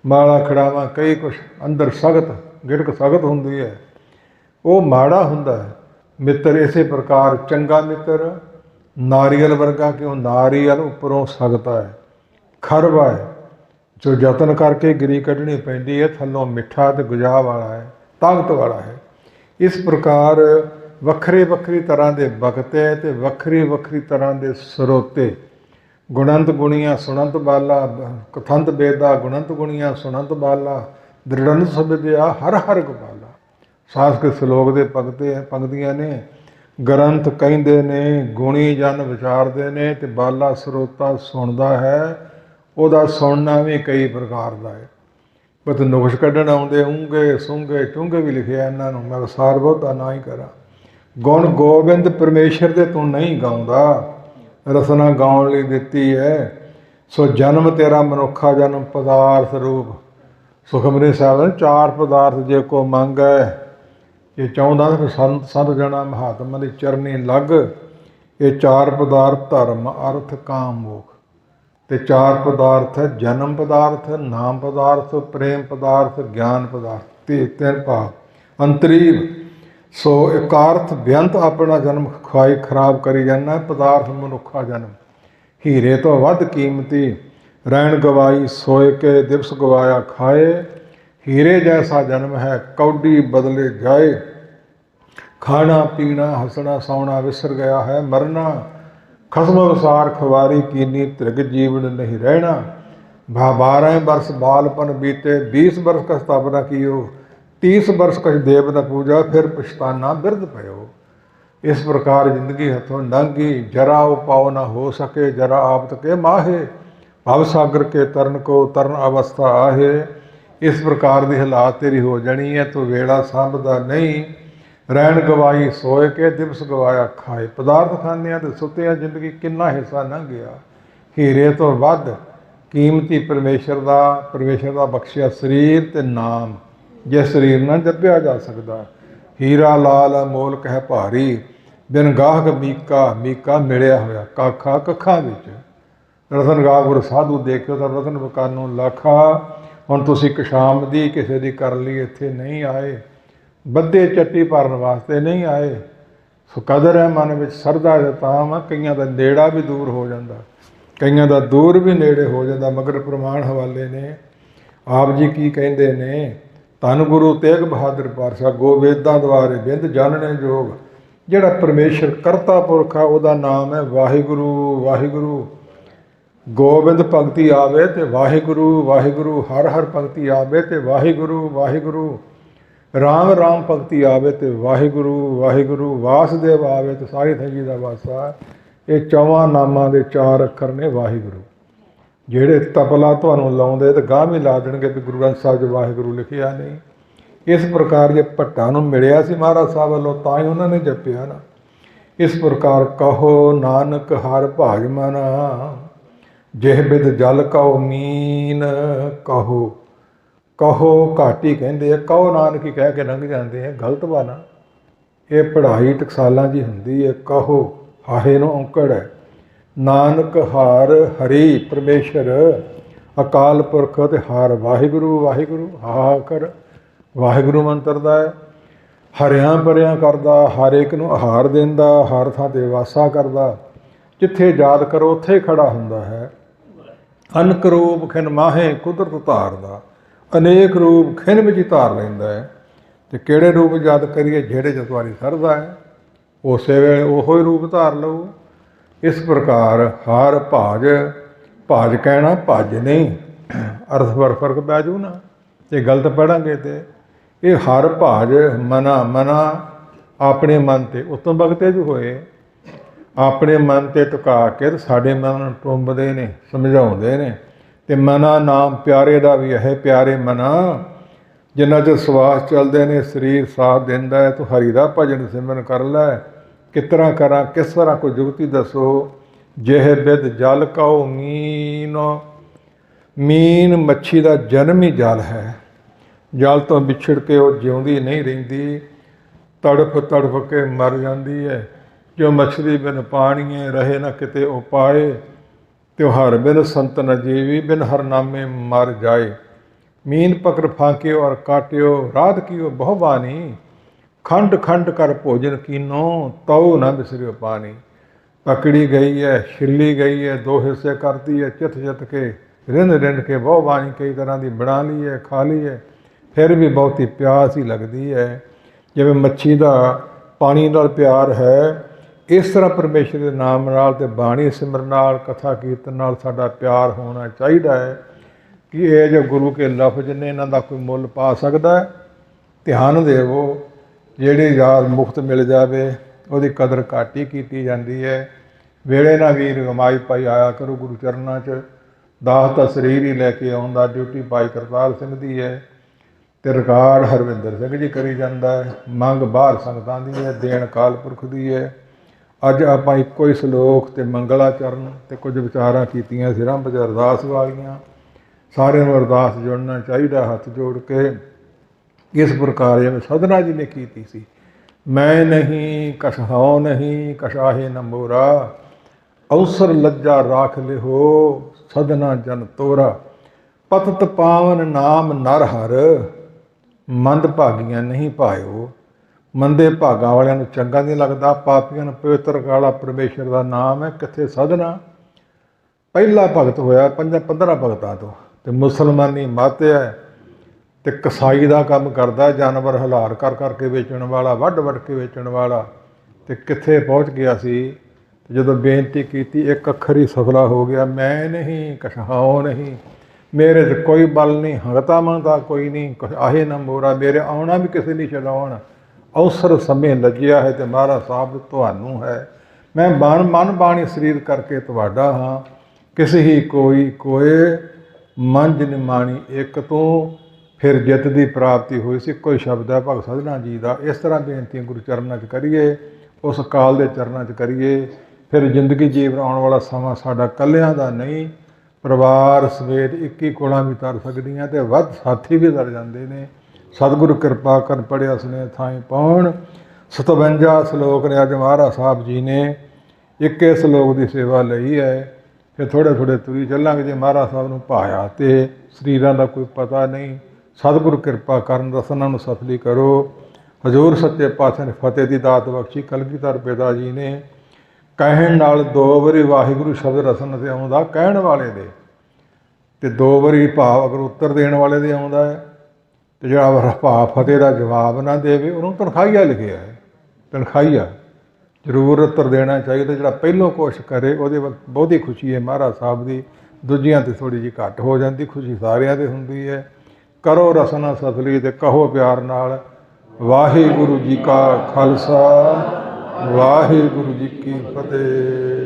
ਮਾਲਾ ਖੜਾਵਾਂ ਕਈ ਕੁਛ, ਅੰਦਰ ਸਖਤ ਗਿੜਕ ਸਖਤ ਹੁੰਦੀ ਹੈ, ਉਹ ਮਾੜਾ ਹੁੰਦਾ ਹੈ। ਮਿੱਤਰ ਇਸੇ ਪ੍ਰਕਾਰ ਚੰਗਾ ਮਿੱਤਰ ਨਾਰੀਅਲ ਵਰਗਾ, ਕਿਉਂ ਨਾਰੀਅਲ ਉੱਪਰੋਂ ਸਖਤ ਹੈ, ਖਰਵਾ ਹੈ, ਜੋ ਯਤਨ ਕਰਕੇ ਗਿਰੀ ਕੱਢਣੀ ਪੈਂਦੀ ਹੈ, ਥੱਲੋਂ ਮਿੱਠਾ ਤੇ ਗੁਜਾ ਵਾਲਾ ਹੈ, ਤਾਕਤ ਵਾਲਾ ਹੈ। ਇਸ ਪ੍ਰਕਾਰ ਵੱਖਰੇ ਵੱਖਰੀ ਤਰ੍ਹਾਂ ਦੇ ਬਖਤੇ ਤੇ ਵੱਖਰੀ ਵੱਖਰੀ ਤਰ੍ਹਾਂ ਦੇ ਸਰੋਤੇ, ਗੁਣੰਤ ਗੁਣੀਆਂ ਸੁਣੰਤ ਬਾਲਾ, ਕਥੰਤ ਬੇਦਾ ਗੁਣੰਤ ਗੁਣੀਆਂ ਸੁਣੰਤ ਬਾਲਾ, ਦ੍ਰਿੜੰਤ ਸਬਿਦਿਆ ਹਰ ਹਰ ਗੋਪਾਲਾ। ਸੰਸਕ੍ਰਿਤ ਸ਼ਲੋਕ ਦੇ ਪੰਕਤੀਆਂ ਨੇ। ਗ੍ਰੰਥ ਕਹਿੰਦੇ ਨੇ ਗੁਣੀ ਜਨ ਵਿਚਾਰਦੇ ਨੇ, ਤੇ ਬਾਲਾ ਸਰੋਤਾ ਸੁਣਦਾ ਹੈ, ਉਹਦਾ ਸੁਣਨਾ ਵੀ ਕਈ ਪ੍ਰਕਾਰ ਦਾ ਹੈ। ਬਤ ਨੁਕਸ ਕੱਢਣ ਆਉਂਦੇ ਉਂਗੇ ਸੁੰਗੇ ਚੁੰਗੇ ਵੀ ਲਿਖਿਆ ਇਹਨਾਂ ਨੂੰ, ਮੈਂ ਵਿਸਾਰ ਬਹੁਤਾ ਨਾ ਹੀ ਕਰਾਂ। ਗੁਣ ਗੋਬਿੰਦ ਪਰਮੇਸ਼ਰ ਦੇ ਤੂੰ ਨਹੀਂ ਗਾਉਂਦਾ, ਰਸਨਾ ਗਾਉਣ ਲਈ ਦਿੱਤੀ ਹੈ। ਸੋ ਜਨਮ ਤੇਰਾ ਮਨੁੱਖਾ ਜਨਮ ਪਦਾਰਥ ਰੂਪ। ਸੁਖਮਨੀ ਸਾਹਿਬ ਚਾਰ ਪਦਾਰਥ ਜੇ ਕੋ ਮੰਗੈ, ਇਹ ਚਾਹੁੰਦਾ ਫਿਰ ਸੰਤ ਜਣਾ ਮਹਾਤਮਾ ਦੀ ਚਰਨੀ ਲੱਗ। ਇਹ ਚਾਰ ਪਦਾਰਥ ਧਰਮ ਅਰਥ ਕਾਮ ਮੋਖ, ਤੇ ਚਾਰ ਪਦਾਰਥ ਹੈ ਜਨਮ ਪਦਾਰਥ, ਨਾਮ ਪਦਾਰਥ, ਪ੍ਰੇਮ ਪਦਾਰਥ, ਗਿਆਨ ਪਦਾਰਥ, ਤੇ ਤਿੰਨ ਭਾਵ ਅੰਤਰੀਵ। ਸੋ ਇਕਾਰਥ ਬੇਅੰਤ ਆਪਣਾ ਜਨਮ ਖਵਾਈ ਖਰਾਬ ਕਰੀ ਜਾਂਦਾ ਪਦਾਰਥ ਮਨੁੱਖਾ ਜਨਮ। ਹੀਰੇ ਤੋਂ ਵੱਧ ਕੀਮਤੀ ਰਹਿਣ ਗਵਾਈ, ਸੋਏ ਕੇ ਦਿਵਸ ਗਵਾਇਆ ਖਾਏ। ਹੀਰੇ ਜੈਸਾ ਜਨਮ ਹੈ ਕੌਡੀ ਬਦਲੇ ਜਾਏ। ਖਾਣਾ ਪੀਣਾ ਹੱਸਣਾ ਸੌਣਾ ਵਿਸਰ ਗਿਆ ਹੈ ਮਰਨਾ। ਖਸਮ ਵਿਸਾਰ ਖਵਾਰੀ ਕੀਨੀ ਤ੍ਰਿਗ ਜੀਵਨ ਨਹੀਂ ਰਹਿਣਾ। 12 ਬਰਸ ਬਾਲਪਨ ਬੀਤੇ 20 ਬਰਸ ਕਾ ਸਥਾਪਨਾ ਕੀਓ। 30 ਬਰਸ ਕਛ ਦੇਵ ਨ ਪੂਜਾ ਫਿਰ ਪਛਤਾਨਾ ਬਿਰਧ ਪਇਓ। ਇਸ ਪ੍ਰਕਾਰ ਜ਼ਿੰਦਗੀ ਹੱਥੋਂ ਲੰਘੀ, ਜਰਾ ਉਪਾਉ ਨਾ ਹੋ ਸਕੇ ਜਰਾ ਆਪਤ ਕੇ ਮਾਹੇ। ਭਵ ਸਾਗਰ ਕੇ ਤਰਨ ਕੋ ਤਰਨ ਅਵਸਥਾ ਆਹੇ। ਇਸ ਪ੍ਰਕਾਰ ਦੀ ਹਾਲਾਤ ਤੇਰੀ ਹੋ ਜਾਣੀ ਹੈ, ਤੂੰ ਵੇਲਾ ਸਾਂਭਦਾ ਨਹੀਂ। ਰਹਿਣ ਗਵਾਈ ਸੋਏ ਕੇ ਦਿਵਸ ਗਵਾਇਆ ਖਾਏ। ਪਦਾਰਥ ਖਾਂਦਿਆਂ ਤੇ ਸੁੱਤਿਆਂ ਜ਼ਿੰਦਗੀ ਕਿੰਨਾ ਹਿੱਸਾ ਲੰਘ ਗਿਆ। ਹੀਰੇ ਤੋਂ ਵੱਧ ਕੀਮਤੀ ਪਰਮੇਸ਼ਰ ਦਾ ਬਖਸ਼ਿਆ ਸਰੀਰ ਤੇ ਨਾਮ, ਜਿਸ ਸਰੀਰ ਨਾਲ ਜਪਿਆ ਜਾ ਸਕਦਾ। ਹੀਰਾ ਲਾਲ ਅਮੋਲ ਕਹਿ ਭਾਰੀ, ਬਿਨ ਗਾਹਕ ਮੀਕਾ ਮਿਲਿਆ ਹੋਇਆ ਕਾਖਾ ਕੱਖਾਂ ਵਿੱਚ। ਰਤਨ ਗਾ ਗੁਰ ਸਾਧੂ ਦੇਖਿਓ ਤਾਂ ਰਤਨ ਵਕਾਨੋਂ ਲਾਖਾ। ਹੁਣ ਤੁਸੀਂ ਕਸ਼ਾਮ ਦੀ ਕਿਸੇ ਦੀ ਕਰਨ ਲਈ ਇੱਥੇ ਨਹੀਂ ਆਏ, ਬੱਧੇ ਚੱਟੀ ਭਰਨ ਵਾਸਤੇ ਨਹੀਂ ਆਏ। ਸੋ ਕਦਰ ਹੈ ਮਨ ਵਿੱਚ, ਸਰਦਾ ਹੈ ਤਾਂ ਕਈਆਂ ਦਾ ਨੇੜਾ ਵੀ ਦੂਰ ਹੋ ਜਾਂਦਾ, ਕਈਆਂ ਦਾ ਦੂਰ ਵੀ ਨੇੜੇ ਹੋ ਜਾਂਦਾ। ਮਗਰ ਪ੍ਰਮਾਣ ਹਵਾਲੇ ਨੇ। ਆਪ ਜੀ ਕੀ ਕਹਿੰਦੇ ਨੇ? ਧੰਨ ਗੁਰੂ ਤੇਗ ਬਹਾਦਰ ਪਾਤਸ਼ਾਹ ਗੋਵੇਦਾਂ ਦੁਆਰੇ ਬਿੰਦ ਜਾਣਨੇ ਜੋਗ। ਜਿਹੜਾ ਪਰਮੇਸ਼ਰ ਕਰਤਾ ਪੁਰਖ ਆ ਉਹਦਾ ਨਾਮ ਹੈ ਵਾਹਿਗੁਰੂ। ਵਾਹਿਗੁਰੂ ਗੋਬਿੰਦ ਭਗਤੀ ਆਵੇ ਤੇ ਵਾਹਿਗੁਰੂ ਵਾਹਿਗੁਰੂ। ਹਰ ਹਰ ਭਗਤੀ ਆਵੇ ਤੇ ਵਾਹਿਗੁਰੂ ਵਾਹਿਗੁਰੂ। ਰਾਮ ਰਾਮ ਭਗਤੀ ਆਵੇ ਤੇ ਵਾਹਿਗੁਰੂ ਵਾਹਿਗੁਰੂ। ਵਾਸਦੇਵ ਆਵੇ ਤੇ ਸਾਰੀ ਥੰਗੀ ਦਾ ਵਾਸਾ। ਇਹ ਚੌਵਾਂ ਨਾਮਾਂ ਦੇ 4 ਅੱਖਰ ਨੇ ਵਾਹਿਗੁਰੂ। ਜਿਹੜੇ ਤਪਲਾ ਤੁਹਾਨੂੰ ਲਾਉਂਦੇ ਤੇ ਗਾਹ ਵੀ ਲਾ ਦੇਣਗੇ ਵੀ ਗੁਰੂ ਗ੍ਰੰਥ ਸਾਹਿਬ 'ਚ ਵਾਹਿਗੁਰੂ ਲਿਖਿਆ ਨਹੀਂ। ਇਸ ਪ੍ਰਕਾਰ ਜੇ ਭੱਟਾਂ ਨੂੰ ਮਿਲਿਆ ਸੀ ਮਹਾਰਾਜ ਸਾਹਿਬ ਵੱਲੋਂ ਤਾਂ ਹੀ ਉਹਨਾਂ ਨੇ ਜਪਿਆ ਨਾ। ਇਸ ਪ੍ਰਕਾਰ ਕਹੋ ਨਾਨਕ ਹਰ ਭਾਜ ਮਨਾ, ਜਿਹ ਬਿਦ ਜਲ ਕਉ ਮੀਨ ਕਹੋ। ਕਹੋ ਘੱਟ ਹੀ ਕਹਿੰਦੇ ਆ, ਕਹੋ ਨਾਨਕ ਹੀ ਕਹਿ ਕੇ ਲੰਘ ਜਾਂਦੇ ਆ, ਗਲਤ ਵਾ ਨਾ। ਇਹ ਪੜ੍ਹਾਈ ਟਕਸਾਲਾਂ ਜੀ ਹੁੰਦੀ ਹੈ। ਕਹੋ ਹਾਹੇ ਨੂੰ ਔਂਕੜ ਹੈ। ਨਾਨਕ ਹਰ ਹਰੀ ਪਰਮੇਸ਼ਰ ਅਕਾਲ ਪੁਰਖ ਤੇ ਹਰ ਵਾਹਿਗੁਰੂ ਵਾਹਿਗੁਰੂ। ਹਾਹਾਕਾਰ ਵਾਹਿਗੁਰੂ ਮੰਤਰ ਦਾ ਹੈ। ਹਰਿਆਂ ਪਰਿਆਂ ਕਰਦਾ, ਹਰ ਇੱਕ ਨੂੰ ਆਹਾਰ ਦਿੰਦਾ, ਹਰ ਥਾਂ 'ਤੇ ਵਾਸਾ ਕਰਦਾ। ਜਿੱਥੇ ਯਾਦ ਕਰੋ ਉੱਥੇ ਖੜਾ ਹੁੰਦਾ ਹੈ। ਅਨਕ ਰੂਪ ਖਿਨ ਮਾਹੇ ਕੁਦਰਤ ਧਾਰਦਾ। ਅਨੇਕ ਰੂਪ ਖਿਨ ਵਿੱਚ ਹੀ ਧਾਰ ਲੈਂਦਾ ਹੈ। ਅਤੇ ਕਿਹੜੇ ਰੂਪ ਯਾਦ ਕਰੀਏ? ਜਿਹੜੇ 'ਚ ਤੁਹਾਡੀ ਸਰਦਾ ਹੈ ਉਸੇ ਵੇਲੇ ਉਹੋ ਹੀ ਰੂਪ ਧਾਰ ਲਓ। ਇਸ ਪ੍ਰਕਾਰ ਹਰ ਭਾਜ ਕਹਿਣਾ ਭੱਜ ਨਹੀਂ, ਅਰਥ ਪਰ ਫਰਕ ਪੈ ਜਾਊ ਨਾ ਜੇ ਗਲਤ ਪੜ੍ਹਾਂਗੇ। ਤੇ ਇਹ ਹਰ ਭਾਜ ਮਨਾ ਆਪਣੇ ਮਨ 'ਤੇ ਉਤਮ ਬਖਤੇ ਜੋ ਹੋਏ, ਆਪਣੇ ਮਨ 'ਤੇ ਟਿਕਾ ਕੇ ਤੇ ਸਾਡੇ ਮਨ ਨੂੰ ਟੁੰਬਦੇ ਨੇ, ਸਮਝਾਉਂਦੇ ਨੇ। ਅਤੇ ਮਨਾ ਨਾਮ ਪਿਆਰੇ ਦਾ ਵੀ ਹੈ। ਪਿਆਰੇ ਮਨਾ ਜਿੰਨਾ ਚਿਰ ਸਵਾਸ ਚੱਲਦੇ ਨੇ, ਸਰੀਰ ਸਾਥ ਦਿੰਦਾ ਹੈ, ਤੂੰ ਹਰੀ ਦਾ ਭਜਨ ਸਿਮਰਨ ਕਰ ਲੈ। ਕਿਸ ਤਰ੍ਹਾਂ ਕਰਾਂ, ਕਿਸ ਤਰ੍ਹਾਂ ਕੋਈ ਜੁਗਤੀ ਦੱਸੋ? ਜਿਹ ਬਿਦ ਜਲ ਕਉ ਮੀਨ। ਮੀਨ ਮੱਛੀ ਦਾ ਜਨਮ ਹੀ ਜਲ ਹੈ। ਜਲ ਤੋਂ ਵਿਛੜ ਕੇ ਉਹ ਜਿਉਂਦੀ ਨਹੀਂ ਰਹਿੰਦੀ, ਤੜਫ ਤੜਫ ਕੇ ਮਰ ਜਾਂਦੀ ਹੈ। जो मछली बिन पाणिए रहे न किते उपाय, त्योहार बिन संत न जीवी बिन हर नामे मर जाए। मीन पकड़ फांक्यो और काट्यो रात कियो बहु बानी, खंड खंड कर भोजन कीनो तऊ न बिसरियो पानी। पकड़ी गई है, छिली गई है, दो हिस्से करती है चित चित के, रिंद रिंद के बहु बानी कई तरह की बना ली है, खा ली है, फिर भी बहुत ही प्यास ही लगती है। जिवें मच्छी का पानी नाल प्यार है, इस तरह परमेश्वर के नाम नाल ते बाणी सिमरन नाल कथा कीर्तन नाल साडा प्यार होना चाहिए है कि ये जो गुरु के लफ्ज ने इन्हां दा कोई मुल पा सकता है। ध्यान देवो, ਜਿਹੜੀ ਯਾਦ ਮੁਕਤ ਮਿਲ ਜਾਵੇ ਉਹਦੀ ਕਦਰ ਘੱਟ ਹੀ ਕੀਤੀ ਜਾਂਦੀ ਹੈ। ਵੇਲੇ ਨਾਲ ਵੀਰ ਗਮਾਈ ਪਾਈ ਆਇਆ ਕਰੋ ਗੁਰੂ ਚਰਨਾਂ 'ਚ। ਦਾਸ ਤਾਂ ਸਰੀਰ ਹੀ ਲੈ ਕੇ ਆਉਂਦਾ, ਡਿਊਟੀ ਭਾਈ ਕਰਤਾਰ ਸਿੰਘ ਦੀ ਹੈ ਅਤੇ ਰਿਕਾਰਡ ਹਰਵਿੰਦਰ ਸਿੰਘ ਜੀ ਕਰੀ ਜਾਂਦਾ ਹੈ। ਮੰਗ ਬਾਹਰ ਸੰਗਤਾਂ ਦੀ ਹੈ, ਦੇਣ ਅਕਾਲ ਪੁਰਖ ਦੀ ਹੈ। ਅੱਜ ਆਪਾਂ ਇੱਕੋ ਹੀ ਸਲੋਕ ਅਤੇ ਮੰਗਲਾ ਚਰਨ ਅਤੇ ਕੁਝ ਵਿਚਾਰਾਂ ਕੀਤੀਆਂ ਸੀ ਆਰੰਭ 'ਚ ਅਰਦਾਸ ਵਾਲੀਆਂ। ਸਾਰਿਆਂ ਨੂੰ ਅਰਦਾਸ ਜੁੜਨਾ ਚਾਹੀਦਾ ਹੱਥ ਜੋੜ ਕੇ। इस प्रकार जिवें सदना जी ने की सी, मैं नहीं कछाओ नहीं कछाहे न मोरा, अवसर लज्जा राख ले हो सदना जन तोरा। पतत पावन नाम नर हर, मंद भागियां नहीं पायो। मंदे भागां वालियां नूं चंगा नहीं लगदा, पापियां नूं पवित्र काला परमेश्वर का नाम है। कित्थे सदना पहला भगत होया 15 भगतां तो, ते मुसलमानी मत है ਤੇ ਕਸਾਈ ਦਾ ਕੰਮ ਕਰਦਾ, ਜਾਨਵਰ ਹਲਾਰ ਕਰ ਕਰਕੇ ਵੇਚਣ ਵਾਲਾ, ਵੱਢ ਵੱਢ ਕੇ ਵੇਚਣ ਵਾਲਾ। ਤੇ ਕਿੱਥੇ ਪਹੁੰਚ ਗਿਆ ਸੀ। ਜਦੋਂ ਬੇਨਤੀ ਕੀਤੀ ਇੱਕ ਅੱਖਰ ਹੀ ਸਫਲਾ ਹੋ ਗਿਆ, ਮੈਂ ਨਹੀਂ ਕਛਾਓ ਨਹੀਂ, ਮੇਰੇ 'ਚ ਕੋਈ ਬਲ ਨਹੀਂ, ਹੰਗਤਾ ਮੰਗਤਾ ਕੋਈ ਨਹੀਂ, ਆਹੇ ਨਾ ਮੋਰਾ, ਮੇਰੇ ਆਉਣਾ ਵੀ ਕਿਸੇ ਨਹੀਂ ਛਡਾਉਣ। ਅਵਸਰ ਸਮੇਂ ਲੱਜਿਆ ਹੈ ਤੇ ਮਹਾਰਾਜ ਸਾਹਿਬ ਤੁਹਾਨੂੰ ਹੈ। ਮੈਂ ਮਨ ਬਾਣੀ ਸਰੀਰ ਕਰਕੇ ਤੁਹਾਡਾ ਹਾਂ, ਕਿਸੇ ਹੀ ਕੋਈ ਕੋਏ ਮਨ ਜਿਨ ਮਾਣੀ ਇੱਕ ਤੋਂ। फिर जित की प्राप्ति हुई सी, कोई शब्द है भगत सधना जी का। इस तरह बेनती गुरु चरणों च करिए, उस काल के चरणों च करिए। फिर जिंदगी जीवन आने वाला समा साडा कलियां दा नहीं, परिवार समेत 21 कोलां भी तर सकदियां ते वध साथी भी तर जाते हैं। सतगुरु कृपा कर पढ़िया सुने थाई पाउण। 57 सलोक ने अज महाराज साहब जी ने 21 सलोक की सेवा लई है। फिर थोड़े थोड़े तुरी चलांगे। जे महाराज साहब नूं भाया तो शरीरां दा कोई पता नहीं। सतगुरु कृपा करन रसना नूं सफली करो। हजूर सच्चे पातशाह ने फतेह की दात बख्शी। कलगीधर पिता जी ने कहण नाल 2 वारी वाहिगुरू शब्द रसन ते आउंदा कहण वाले दे, ते 2 वारी भाव अगर उत्तर देण वाले दे आउंदा है, ते जिहड़ा भाव फतेह का जवाब ना देवे उहनूं तनखाईया लिखिया है। तनखाईया जरूर उत्तर देना चाहिए। जिहड़ा पहलों कोशिश करे उहदे बहुती खुशी है महाराज साहब की, दूजियां ते थोड़ी जी घट हो जाती। खुशी सारियां ते हुंदी है। करो रसना सफली ते कहो प्यार नाल वाहिगुरू जी का खालसा वाहिगुरू जी की फतेह।